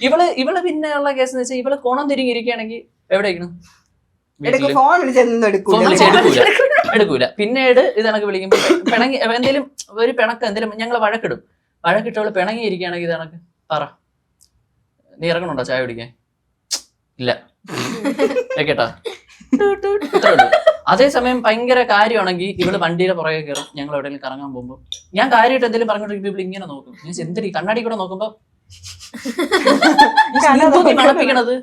ഇവള് പിന്നെ ഉള്ള കേസ് എന്ന് വെച്ചാൽ ഇവള് കോണം തിരിഞ്ഞിരിക്കുകയാണെങ്കിൽ എവിടെ എടുക്കൂല. പിന്നീട് ഇത് കണക്ക് വിളിക്കുമ്പോ പിണങ്ങി എന്തേലും ഒരു പിണക്കം എന്തേലും ഞങ്ങള് വഴക്കിടും. വഴക്കിട്ടവള് പിണങ്ങി ഇരിക്കുകയാണെങ്കിൽ ഇത് കണക്ക് പറ, നീ ഇറങ്ങണുണ്ടോ ചായ കുടിക്കാൻ? ഇല്ല കേട്ടാ. അതേസമയം ഭയങ്കര കാര്യമാണെങ്കിൽ ഇവള് വണ്ടിയുടെ പുറകെ കയറും. ഞങ്ങൾ എവിടെയെങ്കിലും കറങ്ങാൻ പോകുമ്പോ ഞാൻ കാര്യമായിട്ട് എന്തെങ്കിലും പറഞ്ഞോണ്ടിരിക്കുമ്പോ ഇവള് ഇങ്ങനെ നോക്കും. ഞാൻ എന്തിരി കണ്ണാടി കൂടെ നോക്കുമ്പോ മണപ്പിക്കണത്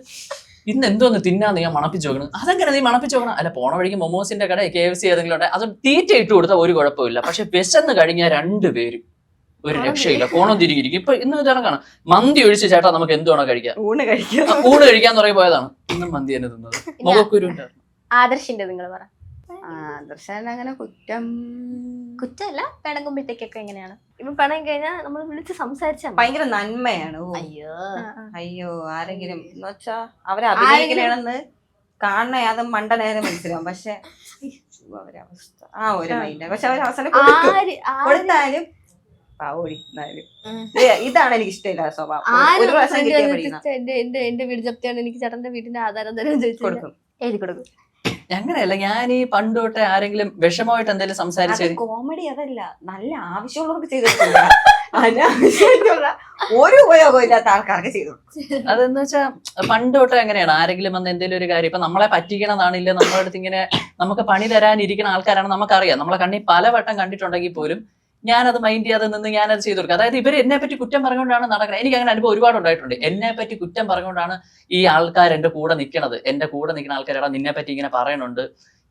ഇന്ന് എന്തോന്ന് തിന്നാന്ന് ഞാൻ മണപ്പിച്ച് നോക്കണം. അതെങ്ങനെ നീ മണപ്പിച്ച് നോക്കണം? അല്ല പോണ വഴിക്ക് മൊമോസിന്റെ കട KFC ഏതെങ്കിലും ഉണ്ട്, അത് തീറ്റ ഇട്ട് കൊടുത്താൽ ഒരു കുഴപ്പമില്ല. പക്ഷെ വിശന്ന് കഴിഞ്ഞാൽ രണ്ടുപേരും ഒരു രക്ഷയില്ല, കോണം തിരികിരിക്കും. ഇപ്പൊ ഇന്ന് ഇതാണ് മന്തി ഒഴിച്ച് ചേട്ടാ നമുക്ക് എന്തുവാണോ കഴിക്കാം, ഊണ് കഴിക്കാന്ന് പറയും പോയതാണ്. ഇന്നും മന്തി തന്നെ തിന്നത്. മുഖക്കുരുണ്ട്. ആദർശിന്റെ നിങ്ങൾ പറ. ആദർശൻ അങ്ങനെ കുറ്റമല്ല, പിണങ്ങുമ്പോഴത്തേക്കൊക്കെ എങ്ങനെയാണ്? ഇപ്പൊ പണം കഴിഞ്ഞാൽ നമ്മൾ വിളിച്ച് സംസാരിച്ചാൽ ഭയങ്കര നന്മയാണ്. അയ്യോ ആരെങ്കിലും എന്ന് വെച്ചാ അവരെ അഭിനയിക്കണെന്ന് കാണണ അത് മണ്ട നേരം മനസ്സിലാവും. പക്ഷെ അവരവസ്ഥ ആ ഒരു മൈൻഡ്. പക്ഷെ അവർ അവസാനം കൊടുത്താലും ഓടിക്കുന്നാലും ഇതാണ് എനിക്ക് ഇഷ്ടമില്ല സ്വഭാവം. ഒരു പ്രാവശ്യം കിട്ടിയാൽ പഠിക്കണം. എന്റെ വീട് ജപ്തിയാണ്, എനിക്ക് ചേട്ടന്റെ വീടിന്റെ ആധാരം തരാൻ ചോദിച്ചു കൊടുക്കും, എഴുതി കൊടുക്കും. അങ്ങനെയല്ല, ഞാൻ ഈ പണ്ട് തൊട്ടേ ആരെങ്കിലും വിഷമമായിട്ട് എന്തെങ്കിലും സംസാരിച്ചു കോമഡി അതല്ല, നല്ല ആവശ്യമുള്ളവർക്ക് ചെയ്തിട്ടില്ല, അനാവശ്യമായിട്ടുള്ള ഒരു ഉപയോഗം ഇല്ലാത്ത ആൾക്കാർക്ക് ചെയ്തു. അതെന്ന് വെച്ചാൽ പണ്ട് തൊട്ടേ അങ്ങനെയാണ്. ആരെങ്കിലും വന്ന് എന്തെങ്കിലും ഒരു കാര്യം ഇപ്പൊ നമ്മളെ പറ്റിക്കണമെന്നാണില്ല, നമ്മളെ അടുത്ത് ഇങ്ങനെ നമുക്ക് പണി തരാനിരിക്കുന്ന ആൾക്കാരാണ് നമുക്കറിയാം. നമ്മളെ കണ്ണി പലവട്ടം കണ്ടിട്ടുണ്ടെങ്കിൽ പോലും ഞാനത് മൈൻഡ് ചെയ്യാതെ നിന്ന് ഞാനത് ചെയ്തു കൊടുക്കുക. അതായത് ഇവർ എന്നെ പറ്റി കുറ്റം പറഞ്ഞുകൊണ്ടാണ് നടക്കുന്നത്. എനിക്ക് അങ്ങനെ അനുഭവം ഒരുപാട് ഉണ്ടായിട്ടുണ്ട്. എന്നെ പറ്റി കുറ്റം പറഞ്ഞുകൊണ്ടാണ് ഈ ആൾക്കാർ എന്റെ കൂടെ നിൽക്കണത്. എന്റെ കൂടെ നിൽക്കുന്ന ആൾക്കാരാണ് നിന്നെ പറ്റി ഇങ്ങനെ പറയുന്നുണ്ട്.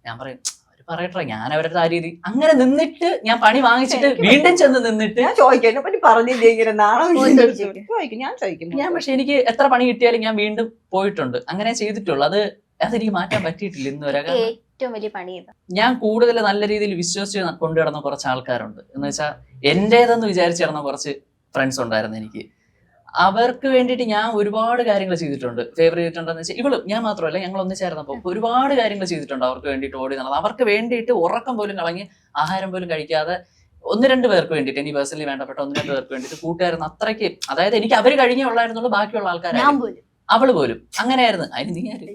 ഞാൻ പറയും അവര് പറയട്ടെ, ഞാൻ അവരുടെ ആ രീതി അങ്ങനെ നിന്നിട്ട് ഞാൻ പണി വാങ്ങിച്ചിട്ട് വീണ്ടും ചെന്ന് നിന്നിട്ട് ഞാൻ ചോദിക്കും എന്നെ പറ്റി പറഞ്ഞില്ലേ നാളെ ഞാൻ ചോദിക്കും. ഞാൻ പക്ഷെ എനിക്ക് എത്ര പണി കിട്ടിയാലും ഞാൻ വീണ്ടും പോയിട്ടുണ്ട്, അങ്ങനെ ചെയ്തിട്ടുള്ളൂ. അതെനിക്ക് മാറ്റാൻ പറ്റിയിട്ടില്ല ഇന്ന് വരെ. ഏറ്റവും വലിയ പണി ഞാൻ കൂടുതൽ നല്ല രീതിയിൽ വിശ്വസിച്ച് കൊണ്ടുവരുന്ന കുറച്ച് ആൾക്കാരുണ്ട്. എന്ന് വെച്ചാൽ എന്റേതെന്ന് വിചാരിച്ചു കിടന്ന കുറച്ച് ഫ്രണ്ട്സ് ഉണ്ടായിരുന്നു എനിക്ക്. അവർക്ക് വേണ്ടിയിട്ട് ഞാൻ ഒരുപാട് കാര്യങ്ങൾ ചെയ്തിട്ടുണ്ട്. ഫേവർ ചെയ്തിട്ടുണ്ടെന്ന് വെച്ചാൽ ഇവളും ഞാൻ മാത്രമല്ല, ഞങ്ങൾ ഒന്നിച്ചായിരുന്നപ്പോൾ ഒരുപാട് കാര്യങ്ങൾ ചെയ്തിട്ടുണ്ട്. അവർക്ക് വേണ്ടിയിട്ട് ഓടി നടന്നത്, അവർക്ക് വേണ്ടിയിട്ട് ഉറക്കം പോലും കളഞ്ഞ് ആഹാരം പോലും കഴിക്കാതെ 1-2 പേർക്ക് വേണ്ടിയിട്ട്, എനിക്ക് പേഴ്സണലി വേണ്ടപ്പെട്ട 1-2 പേർക്ക് വേണ്ടിയിട്ട് കൂട്ടുകാരുന്ന അത്രയ്ക്ക്. അതായത് എനിക്ക് അവര് കഴിഞ്ഞേ ഉള്ളായിരുന്നുള്ളൂ, ബാക്കിയുള്ള ആൾക്കാരാണ്. അവള് പോലും അങ്ങനെയായിരുന്നു. അതിന് നീ ആര്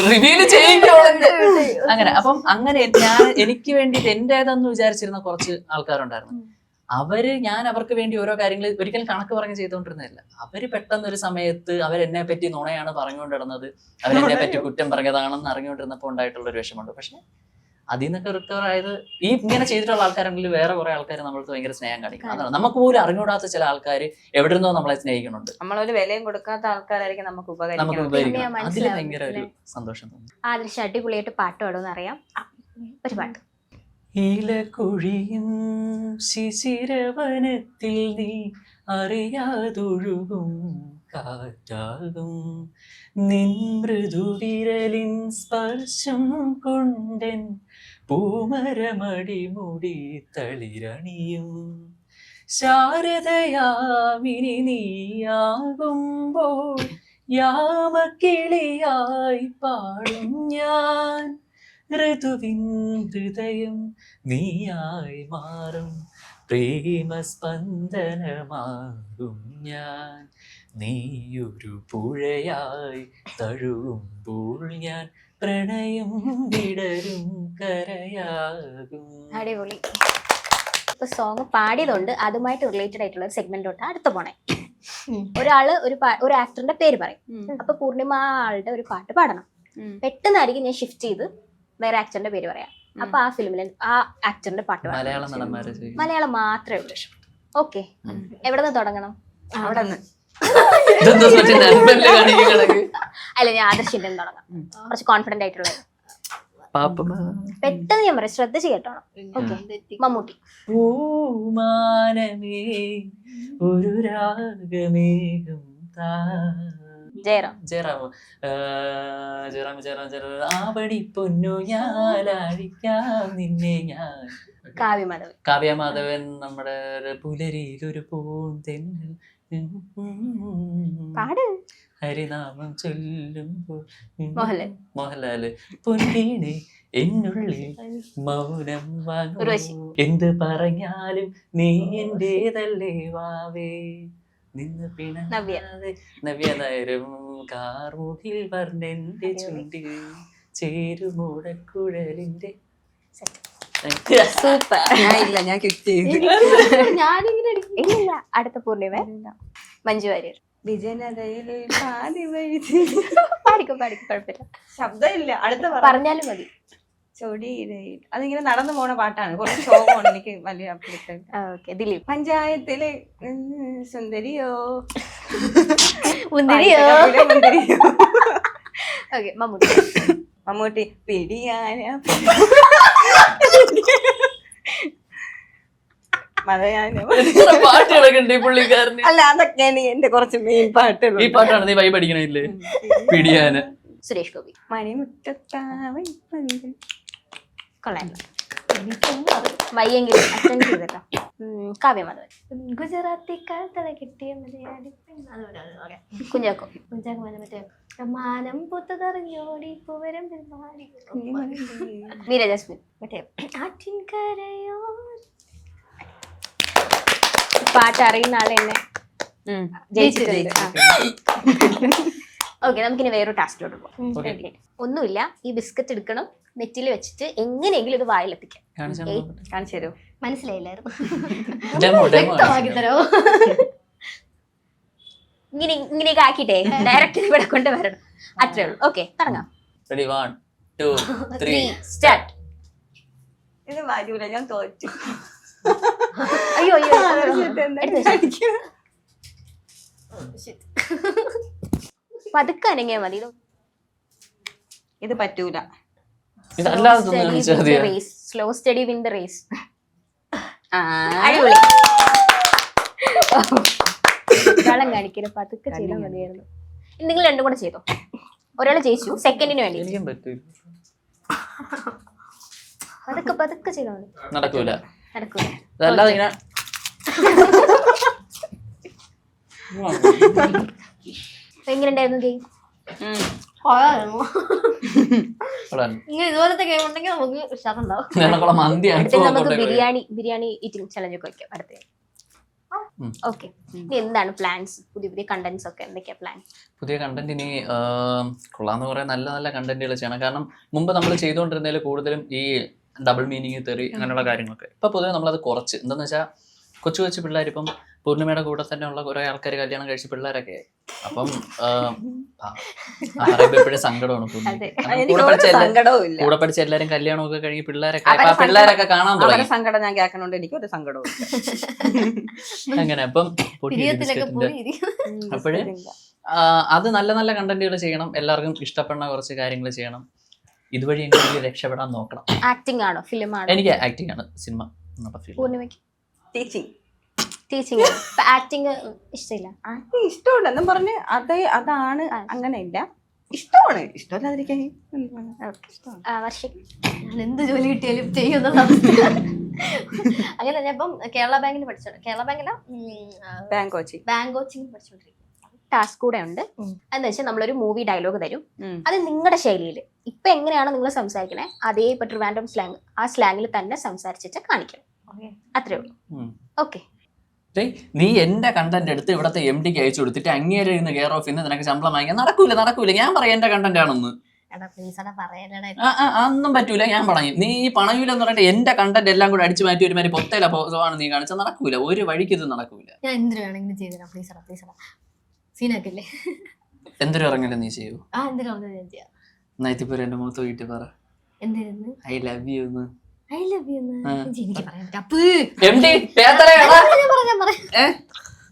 റിവീൽ ചെയ്യിക്കോ അങ്ങനെ. അപ്പം അങ്ങനെ ഞാൻ എനിക്ക് വേണ്ടിയിട്ട് എന്റേതെന്ന് വിചാരിച്ചിരുന്ന കുറച്ച് ആൾക്കാരുണ്ടായിരുന്നു. ഞാൻ അവർക്ക് വേണ്ടി ഓരോ കാര്യങ്ങൾ ഒരിക്കലും കണക്ക് പറഞ്ഞ് ചെയ്തുകൊണ്ടിരുന്നതല്ല. അവര് പെട്ടെന്ന് ഒരു സമയത്ത് അവരെന്നെ പറ്റി നുണയാണ് പറഞ്ഞുകൊണ്ടിരുന്നത്, അവരെന്നെ പറ്റി കുറ്റം പറഞ്ഞതാണെന്ന് അറിഞ്ഞുകൊണ്ടിരുന്നപ്പോൾ ഉണ്ടായിട്ടുള്ള ഒരു വിഷമമുണ്ട്. പക്ഷെ അതിൽ നിന്നൊക്കെ റിക്കവർ ആയത് ഈ ഇങ്ങനെ ചെയ്തിട്ടുള്ള ആൾക്കാരെങ്കിലും വേറെ കുറെ ആൾക്കാർ നമ്മൾക്ക് ഭയങ്കര സ്നേഹം കാണിക്കും. അതാണ് നമുക്ക് പോലും അറിഞ്ഞൂടാത്ത ചില ആൾക്കാർ എവിടെ നിന്നോ നമ്മളെ സ്നേഹിക്കുന്നുണ്ട്. നമ്മളൊരു വിലയും കൊടുക്കാത്ത ആൾക്കാരായിരിക്കും നമുക്ക് ഉപകരിക്കണം. അതിൽ ഭയങ്കര ഒരു സന്തോഷം തോന്നുന്നു. ആദർശ അടിപൊളിയായിട്ട് പാട്ട് പാടുമെന്ന് അറിയാം, ഒരു പാട്ട്. ഇലകുഴിയും ശിശിരവനത്തിൽ നീ അറിയാതൊഴുകും കാറ്റാകും, നിൻ മൃദുവിരലിൻ സ്പർശം കൊണ്ടൻ പൂമരമടിമുടി തളിരണിയും, ശാരദയാമിനി നീയാകുമ്പോൾ യാമക്കിളിയായി പാടും ഞാൻ, ഋതുവിൻ ഹൃദയം നീയായി മാറും, പ്രേമസ്പന്ദനമാകും ഞാൻ, നീയൊരു പുഴയായി തഴുകുമ്പോൾ ഞാൻ, പ്രണയം വിടരും കരയാകും. അടിപൊളി. ഇപ്പൊ സോങ് പാടിയതുകൊണ്ട് അതുമായിട്ട് റിലേറ്റഡ് ആയിട്ടുള്ള ഒരു സെഗ്മെന്റിലോട്ട് അടുത്ത പോണേ. ഒരാള് ഒരു ആക്ടറിന്റെ പേര് പറയും. അപ്പൊ പൂർണിമ ആളുടെ ഒരു പാട്ട് പാടണം. പെട്ടെന്നായിരിക്കും ഞാൻ ഷിഫ്റ്റ് ചെയ്ത് വേറെ ആക്ടറിന്റെ പേര് പറയാം. അപ്പൊ ആ ഫിലിമിൽ ആ ആക്ടറിന്റെ പാട്ട് പാടാം. മലയാളം നടന്മാരെ ചെയ്യും. മലയാളം മാത്രമേ ഉള്ളൂ. ഓക്കെ, എവിടെ നിന്ന് തുടങ്ങണം? അവിടെ നിന്ന് അല്ല, ഞാൻ ആദർശിന്റെ തുടങ്ങാം. കുറച്ച് കോൺഫിഡന്റ് ആയിട്ടുള്ളത്. പെട്ടെന്ന് ഞാൻ പറയാം, ശ്രദ്ധിച്ച് കേട്ടോണം. ഓക്കെ, മമ്മൂട്ടി. പൂമാനമേ ഒരു രാഗമേഘം ജയറാം. ആവടി പൊന്നു ഞാനഴിക്കാം നിന്നെ ഞാൻ. കാവ്യമാധവൻ. കാവ്യമാധവൻ നമ്മുടെ പുലരിയിലൊരു പൂന്തെന്നൽ പാട്. ഹരിനാമം ചൊല്ലുമ്പോൾ. മോഹൻലാൽ. പൊന്നീണെ എന്നുള്ളിൽ മൗനം ഉർവശി. എന്ത് പറഞ്ഞാലും നീ എന്റേതല്ലേ വാവേ, നിന്ന് പിണങ്ങാതെ. നവ്യ നായരും കാർമുകിൽ വർണ്ണെന്റെ ചുണ്ടിൽ ചേരുമൂടക്കുഴലിന്റെ. സൂപ്പർ. ഞാൻ ക്വിറ്റ് ചെയ്തു. ഞാനിങ്ങനെ ഇല്ല. അടുത്ത പൂർണിമ. മഞ്ജു വാര്യർ. വിജയനഗരയിലെ പാതി വഴി പാടിക്കും കുഴപ്പമില്ല. ശബ്ദമില്ല. അടുത്ത പറഞ്ഞാലും മതി. ചൊടിയിടയിൽ അതിങ്ങനെ നടന്നു പോണ പാട്ടാണ്. കുറച്ച് ശോകമാണ്. എനിക്ക് വലിയ ഓക്കെ, ദിലീപ്. പഞ്ചായത്തിലെ സുന്ദരിയോ മുന്തിരിയോ. മുന്തിരിയോ. ഓക്കെ, മമ്മൂട്ടി. മമ്മൂട്ടി. പിടിയാന പാട്ടുകളൊക്കെ പുള്ളിക്കാരന്. അല്ല, അതൊക്കെയാണ് എന്റെ കുറച്ച് മെയിൻ പാട്ടുകൾ. ഈ പാട്ടാണ് നീ വൈബ് അടിക്കണില്ലേ? പിടിയാന്. സുരേഷ് ഗോപി. മണിമുറ്റത്താവൻ കൊള്ളായിരുന്നു. വയ്യെങ്കിലും അറ്റൻഡ് ചെയ്തല്ലോ. കാവ്യമാധവൻ. ഗുജറാത്തി കാത്തല കിട്ടിയ മലയാളി കുഞ്ചാക്കോ. മറ്റേ മാനം പുത്തതറിഞ്ഞോടി പൂവരം മീര ജാസ്മിൻ. മറ്റേ ആറ്റിൻകരയോ. പാട്ട് അറിയുന്ന ആളെ എന്നെ ജയിച്ചിട്ടുണ്ട്. ഓക്കെ, നമുക്കിനി വേറൊരു ടാസ്കിലോട്ട് പോകാം. ഒന്നുമില്ല, ഈ ബിസ്ക്കറ്റ് എടുക്കണം, നെറ്റിൽ വെച്ചിട്ട് എങ്ങനെയെങ്കിലും ഇത് വായിലെത്തിക്കാം. കാണിച്ചു തരൂ. മനസ്സിലായില്ലായിരുന്നു. വ്യക്തമാക്കി തരാമോ? ഇങ്ങനെയൊക്കെ ആക്കിട്ടെ ഡയറക്റ്റ് ഇവിടെ കൊണ്ടുവരണം. അത്രേ ഉള്ളൂ. ഓക്കെ, തുടങ്ങാം. Ready, 1, 2, 3, start. ഇത് വരൂല, ഞാൻ തോറ്റു. അയ്യോ പതുക്കെ അനങ്ങിയാ മതി. ഇത് പറ്റൂല. Slow steady win the race. അടിപൊളി. വെള്ളം കാണിക്കരുത്, പതുക്കെ ചെയ്താൽ മതിയായിരുന്നു. നിങ്ങൾ രണ്ടും കൂടെ ചെയ്തോ. ഒരാൾ ജയിച്ചു, സെക്കൻഡിന് വേണ്ടി. പതുക്കെ ചെയ്താൽ മതി. നടക്കൂല. എങ്ങനെ ഉണ്ടായിരുന്നു ഗെയിം? ഇങ്ങനെ ഇതുപോലത്തെ ഗെയിം ഉണ്ടെങ്കിൽ നമുക്ക് ഉഷാറുണ്ടാവും. നമുക്ക് ബിരിയാണി ഈറ്റിംഗ് ചലഞ്ച് ഒക്കെ വയ്ക്കാം അടുത്ത. ഓക്കെ, ഇനി എന്താണ് പ്ലാൻസ്? പുതിയ കണ്ടന്റ്സ് ഒക്കെ എന്തൊക്കെയാ പ്ലാൻ? പുതിയ കണ്ടന്റ് ഇനി കൊള്ളാന്ന് പറയാൻ നല്ല നല്ല കണ്ടന്റുകൾ ചെയ്യണം. കാരണം മുമ്പ് നമ്മൾ ചെയ്തുകൊണ്ടിരുന്നതിൽ കൂടുതലും ഈ ഡബിൾ മീനിങ് തെറി അങ്ങനെയുള്ള കാര്യങ്ങളൊക്കെ. ഇപ്പൊ പൊതുവെ നമ്മളത് കുറച്ച് എന്താന്ന് വെച്ചാൽ കൊച്ചു പിള്ളേർ ഇപ്പം പൂർണിമയുടെ കൂടെ തന്നെ ഉള്ള കുറെ ആൾക്കാർ കല്യാണം കഴിച്ച പിള്ളേരൊക്കെ. അപ്പം പറയുമ്പോ എപ്പോഴും സങ്കടമാണ്. കൂടെ പഠിച്ച എല്ലാരും കല്യാണമൊക്കെ കഴിഞ്ഞ് പിള്ളേരൊക്കെ കാണാൻ തുടങ്ങി. സങ്കടം ഞാൻ കേൾക്കണോണ്ട് എനിക്ക് ഒരു സങ്കടവും. അങ്ങനെ അപ്പം അപ്പോഴേ അത് നല്ല നല്ല കണ്ടന്റുകൾ ചെയ്യണം. എല്ലാവർക്കും ഇഷ്ടപ്പെടുന്ന കുറച്ച് കാര്യങ്ങൾ ചെയ്യണം. ഇതുവഴി എനിക്ക് രക്ഷപ്പെടാൻ നോക്കണം. ആക്ടിംഗ് ആണോ, ഫിലിം ആണോ? എനിക്ക് ആക്ടിംഗ് ആണ്. സിനിമ. ടീച്ചിങ്. ആക്ടിങ് ഇഷ്ടമില്ല. ആക്ടിങ് ഇഷ്ടമുണ്ട് എന്നും പറഞ്ഞ് അതാണ് അങ്ങനെ ഇല്ല. ഇഷ്ടമാണ്. ഇഷ്ടമല്ലാതിരിക്കാൻ ഞാൻ എന്ത് ജോലി കിട്ടിയാലും ചെയ്യുന്ന അങ്ങനെ. ഞാൻ ഇപ്പം കേരള ബാങ്കിൽ പഠിച്ചോണ്ട്, കേരള ബാങ്കില ബാങ്ക് കോച്ചിങ് പഠിച്ചോണ്ടിരിക്കും. ടാസ്ക് കൂടെ ഉണ്ട്. എന്ന് വെച്ചാൽ നമ്മളൊരു മൂവി ഡയലോഗ് തരും. അത് നിങ്ങളുടെ ശൈലിയിൽ ഇപ്പൊ എങ്ങനെയാണോ നിങ്ങൾ സംസാരിക്കണേ അതേ ഇപ്പൊ ട്രിവാൻഡ്രം സ്ലാങ് ആ സ്ലാങ്ങിൽ തന്നെ സംസാരിച്ചിട്ട് കാണിക്കണം. അത്രേ ഉള്ളൂ. ഓക്കെ. നീ എന്റെ കണ്ടന്റ് എടുത്ത് ഇവിടത്തെ MD-ക്ക് അയച്ചു കൊടുത്തിട്ട് അങ്ങേരെ ഇന്ന് കെയർ ഓഫ് ഇന്ന് നിനക്ക് ശമ്പളം വാങ്ങിക്കാൻ നടക്കൂല. ഞാൻ പറയാം എന്റെ കണ്ടന്റ് ആണെന്ന്. അതൊന്നും പറ്റൂല. ഞാൻ പണയും. നീ പണയൂലെന്ന് പറഞ്ഞിട്ട് എന്റെ കണ്ടന്റ് എല്ലാം കൂടെ അടിച്ചു മാറ്റി ഒരുമാതിരി പൊത്തേല പോസമാണ് നീ കാണിച്ചാൽ നടക്കൂല. ഒരു വഴിക്ക് ഇത് നടക്കൂല. ഞാൻ എന്തിനു വേണമെങ്കിലും ചെയ്തരാം. പ്ലീസടാ സീനാക്കില്ലേ? എന്തൊരു ഇറങ്ങലും നീ ചെയ്യൂ. എന്തിനാ നൈത്തിപ്പൂര് എന്റെ മുഖത്ത് വീട്ടിൽ പറ എന്തിനു ഐ ലവ് യു എന്ന്. ഐ ലവ് യു എനിക്ക് പറയാൻ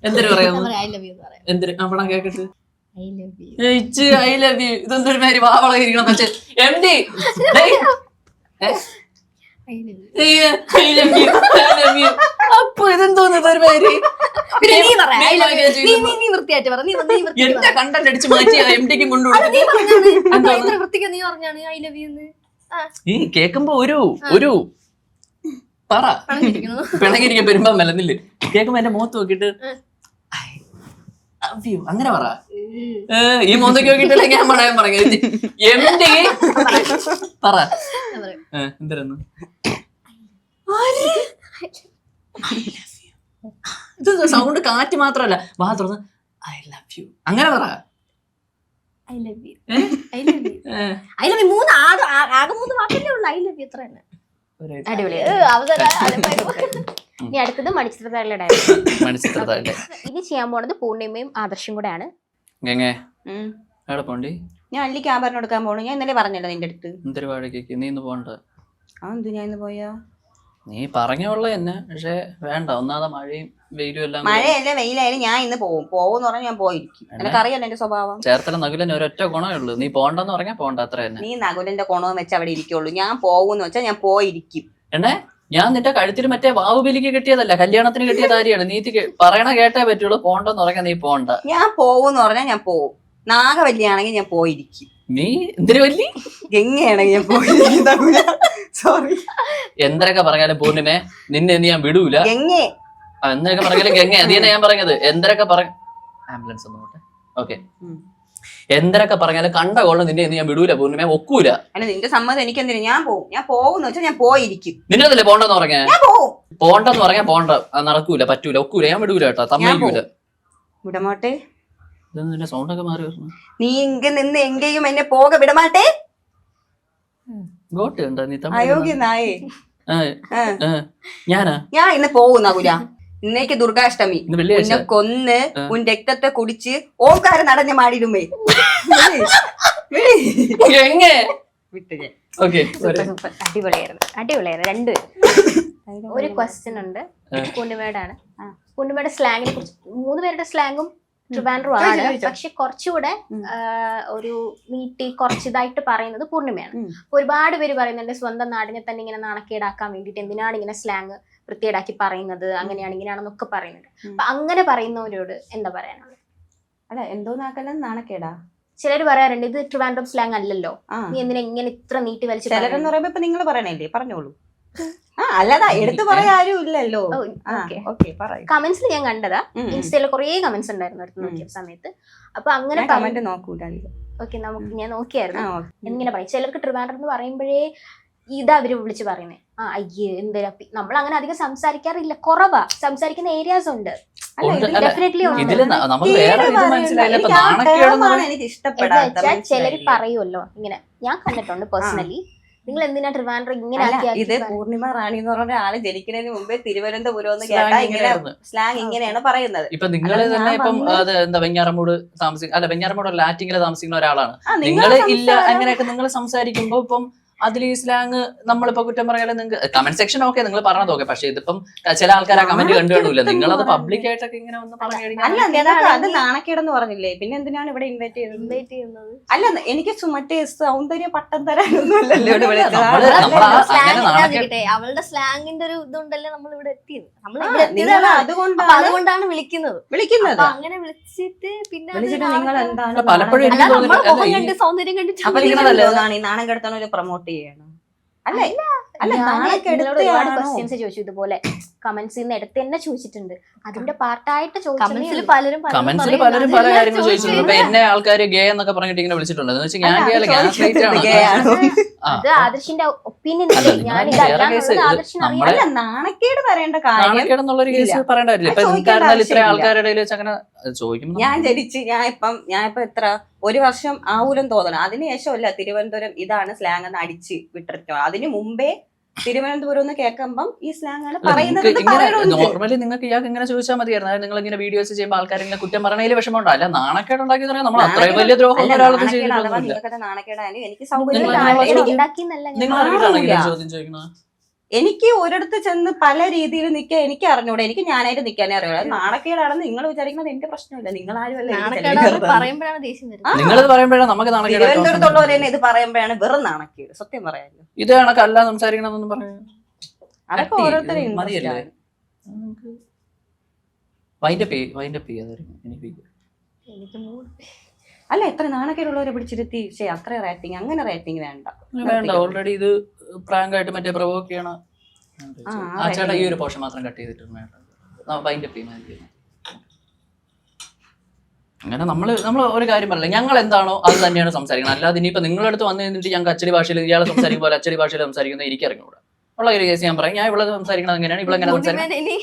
എന്തൊരു പറയുന്നു ഐ ലവ് യു എന്തൊരു അവിടെ കേക്കട്ട് I love you I love you. ഇതെന്തൊരു മാതിരി വാവളയിരിക്കണം പക്ഷെ MD അപ്പൊ ഇതെന്തോന്ന് ഒരു മാതിരി എന്റെ കണ്ടന്റ് അടിച്ച് മാറ്റി MD-ക്കും കൊണ്ടുകൊടുത്തു. നീ പറഞ്ഞാണ് ഐ ലവ് യു ഈ കേക്കുമ്പോ ഒരു പറ പിണങ്ങിരിക്കാൻ പെരുമ്പാൻ മെലന്നില്ല. കേക്കുമ്പോ എന്റെ മുഖത്ത് നോക്കിട്ട് അങ്ങനെ പറ. ഈ മുഖത്തൊക്കെ നോക്കിട്ടല്ലേ ഞാൻ പറയാൻ പറഞ്ഞത്. MD പറ എന്തരന്ന് ഇത് സൗണ്ട് കാറ്റ് മാത്രല്ല. വാ തുറന്ന് ഐ ലവ് യു അങ്ങനെ പറ. I love you I love you I love U ആകെ 3 വാക്കല്ലേ ഉള്ളു. ഐ ലവ് യു എത്ര തന്നെ ഇനി അടുത്തത് മണിച്ചിത്രത്താഴിലെ ഡയലോഗ്. ഇനി ചെയ്യാൻ പോണത് പൂർണിമയും ആദർശും കൂടെയാണ്. ഞാൻ അല്ലിക്ക് ആഭരണം എടുക്കാൻ പോണു. ഞാൻ ഇന്നലെ പറഞ്ഞല്ലോ നിന്റെ അടുത്ത്. എന്തൊരു വാടകയ്ക്ക് നീ ഇന്ന് പോണ്ട. എന്ത് ഞാൻ ഇന്ന് പോയാ? നീ പറഞ്ഞോളൂ എന്നെ. പക്ഷെ വേണ്ട. ഒന്നാമതെ മഴയും വെയിലും എല്ലാം. മഴയല്ലേ വെയിലായാലും ഞാൻ ഇന്ന് പോകുമെന്ന് പറഞ്ഞാൽ ഞാൻ പോയിരിക്കും. എനിക്കറിയാലോ എന്റെ സ്വഭാവം. ചേർത്തല നകുലന് ഒരൊറ്റ ഗുണമേ ഉള്ളൂ. നീ പോണ്ടെന്ന് പറഞ്ഞാൽ പോണ്ട അത്ര തന്നെ. നീ നകുലന്റെ ഗുണമെന്ന് വെച്ചാൽ അവിടെ ഇരിക്കുള്ളൂ. ഞാൻ പോകുമെന്ന് വെച്ചാൽ ഞാൻ പോയിരിക്കും. എന്നെ ഞാൻ നിന്റെ കഴുത്തിൽ മറ്റേ ബാഹുബലിക്ക് കിട്ടിയതല്ല, കല്യാണത്തിന് കിട്ടിയ കാര്യമാണ്. നീ പറയണ കേട്ടേ പറ്റുള്ളൂ. പോണ്ടെന്ന് പറഞ്ഞാൽ നീ പോണ്ട. ഞാൻ പോകുമെന്ന് പറഞ്ഞാൽ ഞാൻ പോവും. നാഗവല്ലിയാണെങ്കിൽ ഞാൻ പോയിരിക്കും. നീ എന്തൊരു വല്ലി ഗംഗയാണെങ്കിൽ ഞാൻ പോയിരിക്കും. സോറി. എന്തൊക്കെ പറഞ്ഞാലും പൂർണിമേ നിന്നെ ഞാൻ വിടൂല. ഗംഗേ എന്തൊക്കെ പറഞ്ഞാലും ഗംഗ അത് തന്നെ ഞാൻ പറഞ്ഞത്. എന്തൊക്കെ ആംബുലൻസ് ഒന്ന് പോട്ടെ. ഓക്കെ. എന്തൊക്കെ പറഞ്ഞാലും കണ്ട കൊള്ളും നിന്നെ ഞാൻ വിടൂല പൂർണിമ. ഒക്കൂല. അല്ല നിന്റെ സമ്മതം എനിക്ക് എന്തിനാ? ഞാൻ പോവും. ഞാൻ പോകുന്ന വെച്ചാൽ ഞാൻ പോയിരിക്കും. നിന്നതല്ലേ പോണ്ടെന്ന് പറഞ്ഞ? പോണ്ടെന്ന് പറഞ്ഞാ പോണ്ട. നടക്കൂല, പറ്റൂല, ഒക്കൂല. ഞാൻ വിടൂല കേട്ടോ. തമ്മിക്കൂല. വിടമാട്ടെ. നിന്റെ സൗണ്ടൊക്കെ മാറി വരുന്നു. നീ ഇങ്ങ നിന്ന് എങ്കേയും എന്നെ പോക വിടമാട്ടെ. ഗോട്ട് ഉണ്ടോ നീ? അയോഗ്യ നായേ. ഞാനാ ഞാൻ ഇന്ന് പോകും നകുല. ഇന്നേക്ക് ദുർഗാഷ്ടമി. വെള്ളിയാഴ്ച കൊന്ന് ഉൻ രക്തത്തെ കുടിച്ച് ഓംകാരം നടഞ്ഞ മാടിടുമേ. അടിപൊളിയായിരുന്നു രണ്ടുപേരും. ഒരു ക്വസ്റ്റ്യൻ ഉണ്ട് പൂർണിമയോടാണ്. പൂർണിമയുടെ സ്ലാങ്ങിനെ കുറിച്ച് 3 പേരുടെ സ്ലാങ്ങും ട്രിവാൻഡ്രം ആണ്. പക്ഷെ കുറച്ചുകൂടെ ഒരു നീട്ടി കുറച്ചിതായിട്ട് പറയുന്നത് പൂർണിമയാണ്. ഒരുപാട് പേര് പറയുന്നുണ്ട് സ്വന്തം നാടിനെ തന്നെ ഇങ്ങനെ നാണക്കേടാക്കാൻ വേണ്ടിയിട്ട് എന്തിനാണ് ഇങ്ങനെ സ്ലാങ് വൃത്തിയേടാക്കി പറയുന്നത്, അങ്ങനെയാണ് ഇങ്ങനെയാണെന്നൊക്കെ പറയുന്നുണ്ട്. അപ്പൊ അങ്ങനെ പറയുന്നവരോട് എന്താ പറയാനുള്ളത്? അല്ല എന്തോന്നാക്കല്ല നാണക്കേടാ. ചിലര് പറയാറുണ്ട് ഇത് ട്രിവാൻഡ്രം സ്ലാങ് അല്ലല്ലോ, നീ എന്തിനാ ഇങ്ങനെ ഇത്ര നീട്ടി വലിച്ചു. ചിലരെന്ന് പറയുമ്പോ ഇപ്പൊ നിങ്ങൾ പറയണല്ലേ, പറഞ്ഞോളൂ. അല്ലതാ എടുത്തു പറയാൻ ആരും ഇല്ലല്ലോ. കമന്റ്സിൽ ഞാൻ കണ്ടതാ. ഇൻസ്റ്റയില് കുറേ കമന്റ്സ് ഉണ്ടായിരുന്നു അടുത്ത് നോക്കിയ സമയത്ത്. അപ്പൊ അങ്ങനെ കമന്റ് നോക്കൂല. ഓക്കെ, നമുക്ക് ഞാൻ നോക്കിയായിരുന്നു. എന്നിങ്ങനെ പറയും ചിലർക്ക് ട്രിവാൻഡ്രം എന്ന് പറയുമ്പോഴേ ഇതാ അവര് വിളിച്ച് പറയുന്നത്. അയ്യേ എന്തിനാ. നമ്മൾ അങ്ങനെ അധികം സംസാരിക്കാറില്ല, കുറവാ. സംസാരിക്കുന്ന ഏരിയാസ് ഉണ്ട്. ചിലര് പറയുമല്ലോ ഇങ്ങനെ. ഞാൻ കണ്ടിട്ടുണ്ട് പേഴ്സണലി. നിങ്ങൾ എന്തിനാ ട്രിവാൻഡ്രം ഇങ്ങനെ? ഇത് പൂർണിമ റാണി എന്ന് പറഞ്ഞ ആള് ജനിക്കുന്നതിന് മുമ്പേ തിരുവനന്തപുരം എന്ന് കേട്ടാ ഇങ്ങനെ സ്ലാങ് ഇങ്ങനെയാണ് പറയുന്നത്. ഇപ്പൊ നിങ്ങൾ തന്നെ ഇപ്പം എന്താ വെഞ്ഞാറമൂട് താമസിക്കുന്ന, അല്ല വെഞ്ഞാറമൂട് ലാറ്റിങ്ങില് താമസിക്കുന്ന ഒരാളാണ്. നിങ്ങൾ ഇല്ല അങ്ങനെയൊക്കെ നിങ്ങൾ സംസാരിക്കുമ്പോ ഇപ്പം അതിൽ ഈ സ്ലാങ് നമ്മളിപ്പോ കുറ്റം പറയാതെ നിങ്ങൾക്ക് കമന്റ് സെക്ഷൻ ഓക്കെ നിങ്ങൾ പറഞ്ഞത് ഓക്കെ. പക്ഷെ ഇതിപ്പം ചില ആൾക്കാർ ആ കമന്റ് കണ്ടുകൊണ്ടില്ല. നിങ്ങളത് പബ്ലിക് ആയിട്ടൊക്കെ ഇങ്ങനെ ഒന്ന് പറഞ്ഞു കഴിഞ്ഞാൽ അത് നാണക്കേടെന്ന് പറഞ്ഞില്ലേ, പിന്നെ എന്തിനാണ് ഇവിടെ ഇൻവൈറ്റ് ചെയ്യുന്നത്? അല്ല എനിക്ക് മറ്റേ സൗന്ദര്യ പട്ടം തരാനൊന്നും അല്ലല്ലോ ഇവിടെ വിളിച്ചത്. അവളുടെ സ്ലാങ്ങിന്റെ ഒരു ഇതുണ്ടല്ലേ നമ്മൾ ഇവിടെ എത്തിയത്. അതുകൊണ്ടാണ് വിളിക്കുന്നത്. അങ്ങനെ വിളിച്ചിട്ട് പിന്നെ നിങ്ങൾ എന്താണ് പലപ്പോഴും സൗന്ദര്യം കണ്ടിട്ട് നാണം കെടുത്താൻ ഒരു പ്രൊമോട്ട് ചെയ്യണം അല്ലേ? അല്ല, ഞാൻ നാളൊക്കെ നിങ്ങളോട് ഒരുപാട് എടുത്തതാണോ? ക്വസ്റ്റ്യൻസ് ചോദിച്ചു ഇതുപോലെ കമന്റ്സിൽ നിന്ന് എടുത്ത് തന്നെ ചോദിച്ചിട്ടുണ്ട്. അതിന്റെ പാർട്ടായിട്ട് കമന്റ്സിൽ പലരും കമന്റ്സിൽ പലരും പല കാര്യങ്ങൾ ചോദിച്ചിട്ടുണ്ട്. ഇപ്പൊ എന്നെ ആൾക്കാർ ഗേ എന്നൊക്കെ പറഞ്ഞിട്ട് ഇങ്ങനെ വിളിച്ചിട്ടുണ്ട്. എന്ന് വെച്ചാൽ ഞാൻ അല്ല, ഗേ അത് അല്ല, ഞാൻ സ്ട്രൈറ്റ് ആണ്. gay ആണോ? അത് ആദർശിന്റെ ഒപ്പീനിയൻ അല്ല, അല്ലേ, നിങ്ങൾ ഞാൻ വേറെ ഇതല്ലാന്നുള്ളത് കേസ് ആദർശിന് അറിയാം. നമ്മളെ അല്ല, നാണക്കേട് വരേണ്ട കാര്യം. നാണക്കേടെന്നുള്ളൊരു കേസ് ഇല്ല. പറയേണ്ട കാര്യമില്ല. ഇപ്പൊ അത് നിങ്ങൾക്ക് ചോദിക്കേണ്ട അറിഞ്ഞാൽ ഇത്ര ആവശ്യമില്ല. ആൾക്കാരുടെ ഇടയിൽ വെച്ച് അങ്ങനെ ചോദിക്കുമ്പോൾ ഞാൻ ഇപ്പൊ എത്ര ഒരു വർഷം ആവൂലം തോന്നണം. അതിനുശേഷമല്ല തിരുവനന്തപുരം ഇതാണ് സ്ലാങ് എന്ന് അടിച്ച് വിട്ടിട്ടോ. അതിന് മുമ്പേ തിരുവനന്തപുരം എന്ന് കേൾക്കുമ്പം ഈ സ്ലാങ് ആണ് പറയുന്നത് എന്ന് പറയണുണ്ട്. നോർമലി നിങ്ങൾക്ക് ഇയാൾക്ക് ഇങ്ങനെ ചോദിച്ചാൽ മതിയായിരുന്നു. അതായത് നിങ്ങൾ ഇങ്ങനെ വീഡിയോസ് ചെയ്യുമ്പോൾ ആൾക്കാരെങ്കിലും കുറ്റം പറയണതിൽ വിഷമമുണ്ടോ? അല്ല, നാണക്കേട് ഉണ്ടാക്കി നമ്മൾ അത്രയും വലിയ ദ്രോഹം അല്ല, ഒരാളത് നാണക്കേട് അഥവാ ചെയ്തിട്ടൊന്നുമില്ല. നിങ്ങൾക്കത് നാണക്കേടായാലും എനിക്ക് നിങ്ങൾ സൗകര്യം നാണക്കേട് ഉണ്ടാക്കിയെന്നല്ല ഞാൻ നിങ്ങൾ പറഞ്ഞത്. അറിയിട്ടാണെങ്കിൽ ആവില്ല. ചോദ്യം ചോദിക്കുന്നത്. എനിക്ക് ഒരിടത്ത് ചെന്ന് പല രീതിയിൽ നിൽക്കാൻ എനിക്ക് അറിഞ്ഞൂടെ. എനിക്ക് ഞാനായിട്ട് നിൽക്കാനേ അറിയുള്ളൂ. അത് നാണക്കേടാണെന്ന് നിങ്ങൾ വിചാരിക്കുന്നത് എന്റെ പ്രശ്നമില്ല. നിങ്ങൾ ആരുമല്ല എനിക്ക് നാണക്കേടാന്ന് തെളിയിക്കുന്നത്. പറയുമ്പോഴാണ് ദേഷ്യം വരുന്നത്. നിങ്ങളിത് പറയുമ്പോഴാണ് നമുക്ക് നാണക്കേട്. തിരുവനന്തപുരത്തുള്ളവർ തന്നെ ഇത് പറയുമ്പോഴാണ് വെറും നാണക്കേട്. സത്യം പറയാമല്ലോ. ഇത് കണക്കല്ല സംസാരിക്കണമെന്നൊന്നും പറഞ്ഞു. അതൊക്കെ ഓരോരുത്തരും interest മതിയല്ലേ? ആണ്. വൈൻഡപ്പ് ചെയ്യാതായിരുന്നു എനിക്ക്. എനിക്ക് മൂഡ് അല്ല, എത്ര നാണക്കേടുള്ളവരെ പിടിച്ചിരുത്തി അത്ര റേറ്റിംഗ് അങ്ങനെ റേറ്റിംഗ് വേണ്ട. വേണ്ട, ഓൾറെഡി ഇത് പ്രാങ്ക് ആയിട്ട് മറ്റേ പ്രൊവോക്ക് ചെയ്യണം. ആ ചേട്ടാ ഈ ഒരു പോർഷൻ മാത്രം കട്ട് ചെയ്തിട്ടുണ്ട്. വൈൻഡപ്പ് ചെയ്യുന്ന അങ്ങനെ നമ്മൾ ഒരു കാര്യം പറയില്ല. ഞങ്ങൾ എന്താണോ അത് തന്നെയാണ് സംസാരിക്കണം. അല്ലാതെ ഇനിയിപ്പോ നിങ്ങളുടെ അടുത്ത് വന്നു കഴിഞ്ഞിട്ട് ഞങ്ങൾക്ക് അച്ചടി ഭാഷയിൽ ഇയാളെ സംസാരിക്കും പോലെ അച്ചടി ഭാഷയിൽ സംസാരിക്കുന്നത് എനിക്ക് അറിഞ്ഞൂടാ. ഉള്ള ഒരു കേസ് ഞാൻ പറയും. ഞാൻ ഇവിടെ സംസാരിക്കണം എങ്ങനെയാണ്, ഇവിടെ എങ്ങനെ സംസാരിക്കണം. ഇനി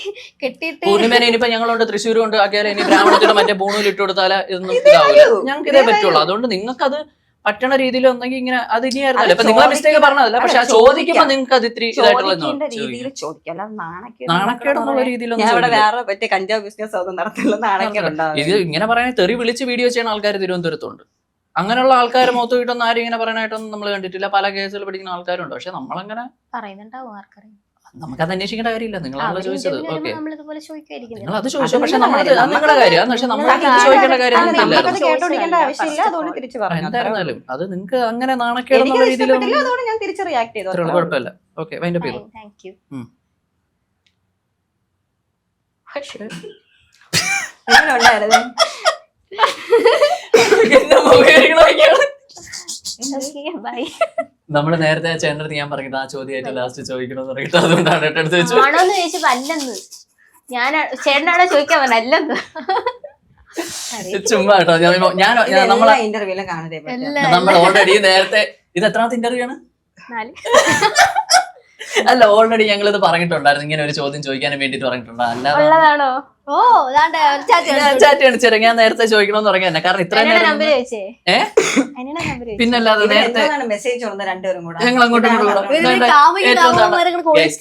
കെട്ടിയിട്ട് പൂർണിമേനെ ഇനിയിപ്പോ ഞങ്ങളോട് തൃശ്ശൂർ കൊണ്ട് ആക്കിയാലും ഇനി ബ്രാഹ്മണത്തിന്റെ മറ്റേ ബൂണിൽ ഇട്ട് കൊടുത്താല് ഇതൊന്നും ഇതാവില്ല. ഞങ്ങൾക്ക് ഇതേ പറ്റുള്ളൂ. അതുകൊണ്ട് നിങ്ങൾക്ക് അത് പറ്റണ രീതിയിൽ ഒന്നെങ്കിൽ ഇങ്ങനെ അത് ഇനിയായിരുന്നല്ലോ. ഇപ്പൊ നിങ്ങളെ മിസ്റ്റേക്ക് പറഞ്ഞതല്ല, പക്ഷെ ചോദിക്കുമ്പോ നിങ്ങൾക്ക് അത് ഇത്തിരി ഇതായിട്ടുള്ള രീതിയിൽ ചോദിക്കാം. അല്ലാതെ നാണക്കേടെന്നുള്ള രീതിയിലൊന്നും ഞാൻ ഇവിടെ ചോദിക്കില്ല. വേറെ മറ്റേ കഞ്ചാവ് ബിസിനസ് ഒന്നും നടത്തില്ല. നാണക്കേടുണ്ടാവും. ഇത് ഇങ്ങനെ പറയാൻ തെറി വിളിച്ച് വീഡിയോ ചെയ്യുന്ന ആൾക്കാർ തിരുവനന്തപുരത്തുണ്ട്. അങ്ങനെയുള്ള ആൾക്കാർ മുഖത്ത് കിട്ടുന്ന ആരും ഇങ്ങനെ പറയാനായിട്ടൊന്നും നമ്മൾ കണ്ടിട്ടില്ല. പല കേസുകൾ പഠിക്കുന്ന ആൾക്കാരുണ്ട്. പക്ഷെ നമ്മളങ്ങനെ പറയുന്നുണ്ടാവും, ആർക്കറിയാം. നമുക്കത് അന്വേഷിക്കേണ്ട കാര്യമില്ല. നിങ്ങളാണല്ലോ ചോദിച്ചത്. ഓക്കെ, നമ്മളിതുപോലെ ചോദിക്കായിരിക്കും. നിങ്ങൾ അത് ചോദിച്ചു. പക്ഷെ നമ്മൾ നിങ്ങളുടെ കാര്യം. പക്ഷെ നമ്മൾ ചോദിക്കേണ്ട കാര്യം നമുക്കത് കേട്ടോടിക്കേണ്ട ആവശ്യമില്ല. അതുകൊണ്ട് തിരിച്ചു പറഞ്ഞു. എന്തായിരുന്നാലും അത് നിങ്ങൾക്ക് അങ്ങനെ നാണക്കേടെന്നുള്ള എനിക്കത് രീതിയിൽ ഇഷ്ടപ്പെട്ടില്ല. അതുകൊണ്ട് ഞാൻ തിരിച്ച് റിയാക്ട് ചെയ്തു. കുഴപ്പമില്ല. ഓക്കെ, വൈൻഡപ്പ് ചെയ്തു. Thank you. എങ്ങനെ ഉണ്ടായിരുന്നു? ബൈ. നമ്മള് നേരത്തെ ചേട്ടൻ ഞാൻ പറഞ്ഞത് ആ ചോദ്യമായിട്ട് ലാസ്റ്റ് ചോദിക്കണമെന്ന് പറഞ്ഞിട്ട് അതുകൊണ്ടാണ് എടുത്ത് വെച്ചു. ആണോന്ന് ചോദിച്ചപ്പോ അല്ലെന്ന്. ഞാൻ ചേട്ടനാണോ ചോദിക്കാൻ പറഞ്ഞ അല്ലെന്ന്. ചുമ്മാ കേട്ടോ. നമ്മളെ ഇന്റർവ്യൂലും കാണുന്നതേ പറ്റും. നമ്മൾ ഓൾറെഡി നേരത്തെ ഇത് എത്രാമത്തെ ഇന്റർവ്യൂ ആണ്? 4. അല്ല, ഓൾറെഡി ഞങ്ങൾ ഇത് പറഞ്ഞിട്ടുണ്ടായിരുന്നു. ഇങ്ങനെ ഒരു ചോദ്യം ചോദിക്കാനും വേണ്ടിട്ട് പറഞ്ഞിട്ടുണ്ടോ? അല്ലാതെ ഉള്ളതാണോ? ഓ അതാണ്ട് ചാറ്റ് കാണിച്ചു. ഞാൻ നേരത്തെ ചോദിക്കണമെന്ന് പറഞ്ഞു തന്നെ. കാരണം ഇത്രയും നേരം നമ്പർ ചോദിച്ചേ. ഏഹ് പിന്നല്ലാതെ നേരത്തെ മെസ്സേജ് കൊടുത്ത രണ്ടുപേരും കൂടെ ഞങ്ങൾ അങ്ങോട്ടും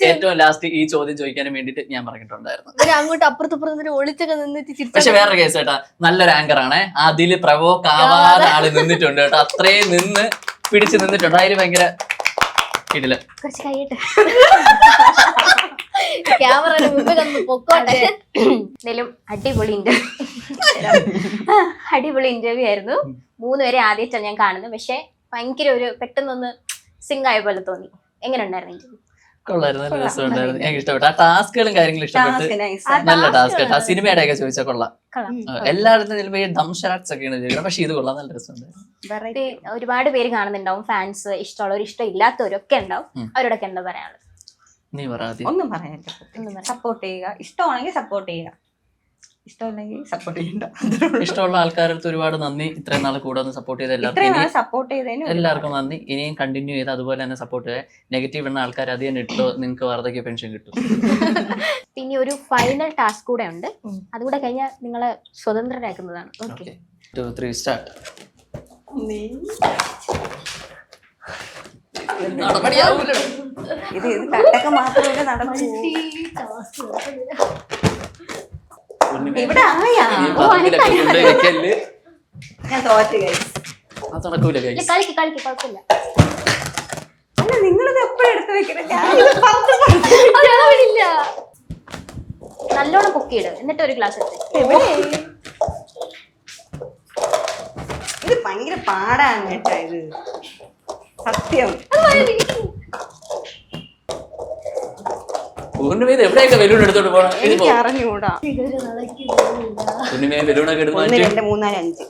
ഏറ്റവും ലാസ്റ്റ് ഈ ചോദ്യം ചോദിക്കാനും വേണ്ടിട്ട് ഞാൻ പറഞ്ഞിട്ടുണ്ടായിരുന്നു. അങ്ങോട്ട് അപ്പുറത്തപ്പുറത്ത് ഒളിച്ചൊക്കെ നിന്നിട്ട് പക്ഷെ വേറെ കേസ് കേട്ടാ, നല്ലൊരു ആങ്കർ ആണ്. അതില് പ്രവോക്ക് ആവാതെ ആള് നിന്നിട്ടുണ്ട് കേട്ടോ. അത്രയും നിന്ന് പിടിച്ച് നിന്നിട്ടുണ്ട്. അതില് ഭയങ്കര ഇടില്ല. കുറച്ച് കൈയിട്ട് ക്യാമറ മുമ്പിൽ പൊക്കോട്ടെ. എന്തായാലും അടിപൊളി ഇന്റർവ്യൂ ആയിരുന്നു. 3 പേരെ ആദ്യമായിട്ടാണ് ഞാൻ കാണുന്നത്. പക്ഷെ ഭയങ്കര ഒരു പെട്ടെന്നൊന്ന് സിങ്ക് ആയ പോലെ തോന്നി. എങ്ങനെ ഉണ്ടായിരുന്നു ഇന്റർവ്യൂ? കൊള്ളായിരുന്നു, നല്ല രസമുണ്ടായിരുന്നു. എനിക്ക് ഇഷ്ടപ്പെട്ടു. ആ ടാസ്കുകളും കാര്യങ്ങളും ഇഷ്ടപ്പെട്ട്. നല്ല ടാസ്ക് കേട്ടോ. സിനിമയുടെ ഒക്കെ ചോദിച്ചാൽ കൊള്ളാം. എല്ലായിടത്തും ചിലപ്പോ ഈ ദം ഷാറ്റ്സ് ഒക്കെയാണ് ചോദിക്കുന്നത്. പക്ഷെ ഇത് കൊള്ളാം, നല്ല രസമുണ്ടായിരുന്നു. ഒരുപാട് പേര് കാണുന്നുണ്ടാവും. ഫാൻസ്, ഇഷ്ടമുള്ളവർ, ഇഷ്ടം ഇല്ലാത്തവരൊക്കെ ഉണ്ടാവും. അവരോടൊക്കെ എന്താ പറയാനുള്ളത്? നീ പറയാം. ഒന്നും പറയാനില്ല. സപ്പോർട്ട് ചെയ്യുക. ഇഷ്ടമാണെങ്കിൽ സപ്പോർട്ട് ചെയ്യുക, ഇഷ്ടമല്ലെങ്കിൽ സപ്പോർട്ട് ചെയ്യണ്ട. ഇഷ്ടമുള്ള ആൾക്കാർക്ക് ഒരുപാട് നന്ദി. ഇത്രയും നാൾ കൂടെ ഒന്ന് സപ്പോർട്ട് ചെയ്ത സപ്പോർട്ട് ചെയ്തതിന് എല്ലാവർക്കും നന്ദി. ഇനിയും കണ്ടിന്യൂ ചെയ്ത് അതുപോലെ തന്നെ സപ്പോർട്ട് ചെയ്യുക. നെഗറ്റീവ് എന്ന ആൾക്കാർ അധികം ഇട്ടോ നിങ്ങൾക്ക് വാർദ്ധക്യ പെൻഷൻ കിട്ടും. പിന്നെ ഒരു ഫൈനൽ ടാസ്ക് കൂടെ ഉണ്ട്. അതുകൂടെ കഴിഞ്ഞാൽ നിങ്ങളെ സ്വതന്ത്രരാക്കുന്നതാണ്. Okay, 2, 3 start. ഇത് കട്ടൊക്കെ മാത്രമേ നടക്കൂ. ഇവിടെ ആയാ ഞാൻ തോറ്റ് ഗൈസ്. നടക്കൂല. കളിക്ക് കുഴപ്പമില്ല. അല്ല, നിങ്ങളിത് എപ്പോഴും എടുത്ത് വെക്കണില്ല. നല്ലോണം പൊക്കിയിട്. എന്നിട്ട് ഒരു ഗ്ലാസ് എടുത്ത്. ഇത് ഭയങ്കര പാടാണ് കേട്ടോ. ഇത് സത്യം. പൂർണ്ണിമേത് എവിടെയൊക്കെ ബലൂൺ എടുത്തോണ്ട് പോകണം? എനിക്ക് അറിഞ്ഞൂടാ. പൂർണ്ണിമയെ ബലൂണൊക്കെ എടുത്ത് 1, മാറ്റി. 2, 3, 4, 5.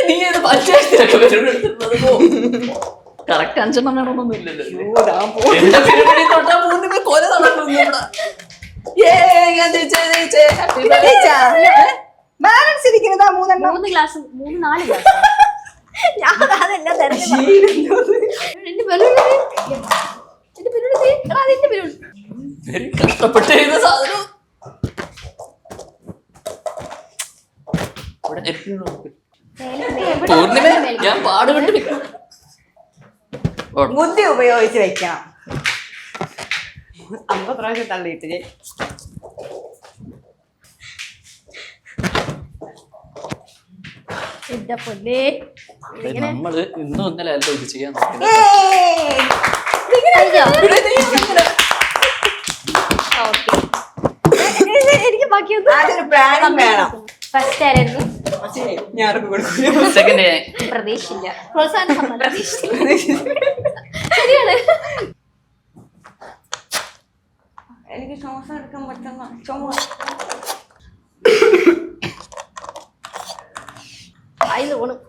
നീ ഏത് പഞ്ചായത്തിലൊക്കെ ബലൂൺ എടുത്തിട്ടുള്ളത്? കറക്റ്റ് 5 വേണമെന്നൊന്നും ഇല്ലല്ലോ. എന്റെ പരിപാടി തൊട്ടാ പൂർണ്ണിമ കൊല നടക്കുന്നു ഇവിടെ. ഞാൻ ജയിച്ചേ. Happy birthday. ബാലൻസ് ഇരിക്കുന്നതാ 3 ഗ്ലാസ് 4 ഗ്ലാസ് ഞാൻ അതെല്ലാം തിരഞ്ഞു എന്റെ ബലൂൺ എന്റെ ബലൂൺ very കഷ്ടപ്പെട്ട് ചെയ്ത സാധനം. ഇവിടെ എപ്പോഴും പൂർണ്ണിമ ഞാൻ പാടുകൊണ്ട് ബുദ്ധി ഉപയോഗിച്ച് വെക്കണം. 50 പ്രാവശ്യം തള്ളിയിട്ട് എന്റെ പൊന്നേ നമ്മള് ഇന്നും ഇന്നലെ അല്ല ഇത് ചെയ്യാൻ നോക്കുന്നത്. എനിക്ക് ബാക്കിയൊന്നും അതൊരു പ്രായം വേണം. ഫസ്റ്റ് ആയിരുന്നു ഞാൻ കൊടുക്കും. സെക്കൻഡ് പ്രതീക്ഷില്ല. പ്രോത്സാഹന സമ്മാനം. ശരിയാണ്. എനിക്ക് ശ്വാസം എടുക്കാൻ പറ്റുന്ന ചുമ. വായിൽ ഓണം.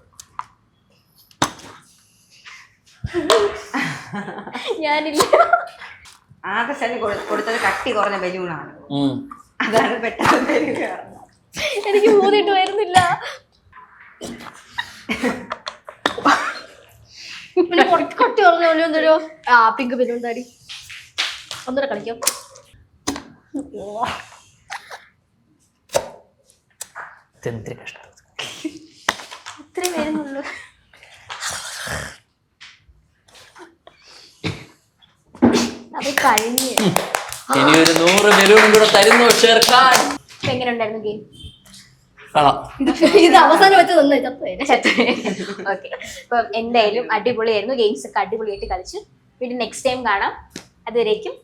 ഞാനില്ല. ആകർഷണി കൊടുത്തത് കട്ടി കുറഞ്ഞ ബലൂണാണ്. അതാണ് പെട്ടെന്ന് എനിക്ക് മൂന്നിട്ട് വരുന്നില്ല. പിന്നെ കട്ടി കുറഞ്ഞ ബലൂൺ തരുമോ? ആ പിങ്ക് ബലൂൺ താടി. ഒന്നുകൂടെ കളിക്കാം. എന്തൊരു കഷ്ടം. ഇത്രേ വരുന്നുള്ളൂ. അത് കഴിഞ്ഞ് ഇനി ഒരു 100 ബലൂണും കൂടെ തരുന്നു ഷെർഖാൻ. എങ്ങനെ ഉണ്ടായിരുന്നു ഗെയിം? ഇത് അവസാനം വെച്ച് തന്നെ ഓക്കെ, അപ്പം എന്തായാലും അടിപൊളിയായിരുന്നു. ഗെയിംസ് ഒക്കെ അടിപൊളിയായിട്ട് കളിച്ചു. വീണ്ടും നെക്സ്റ്റ് ടൈം കാണാം. അതുവരേക്കും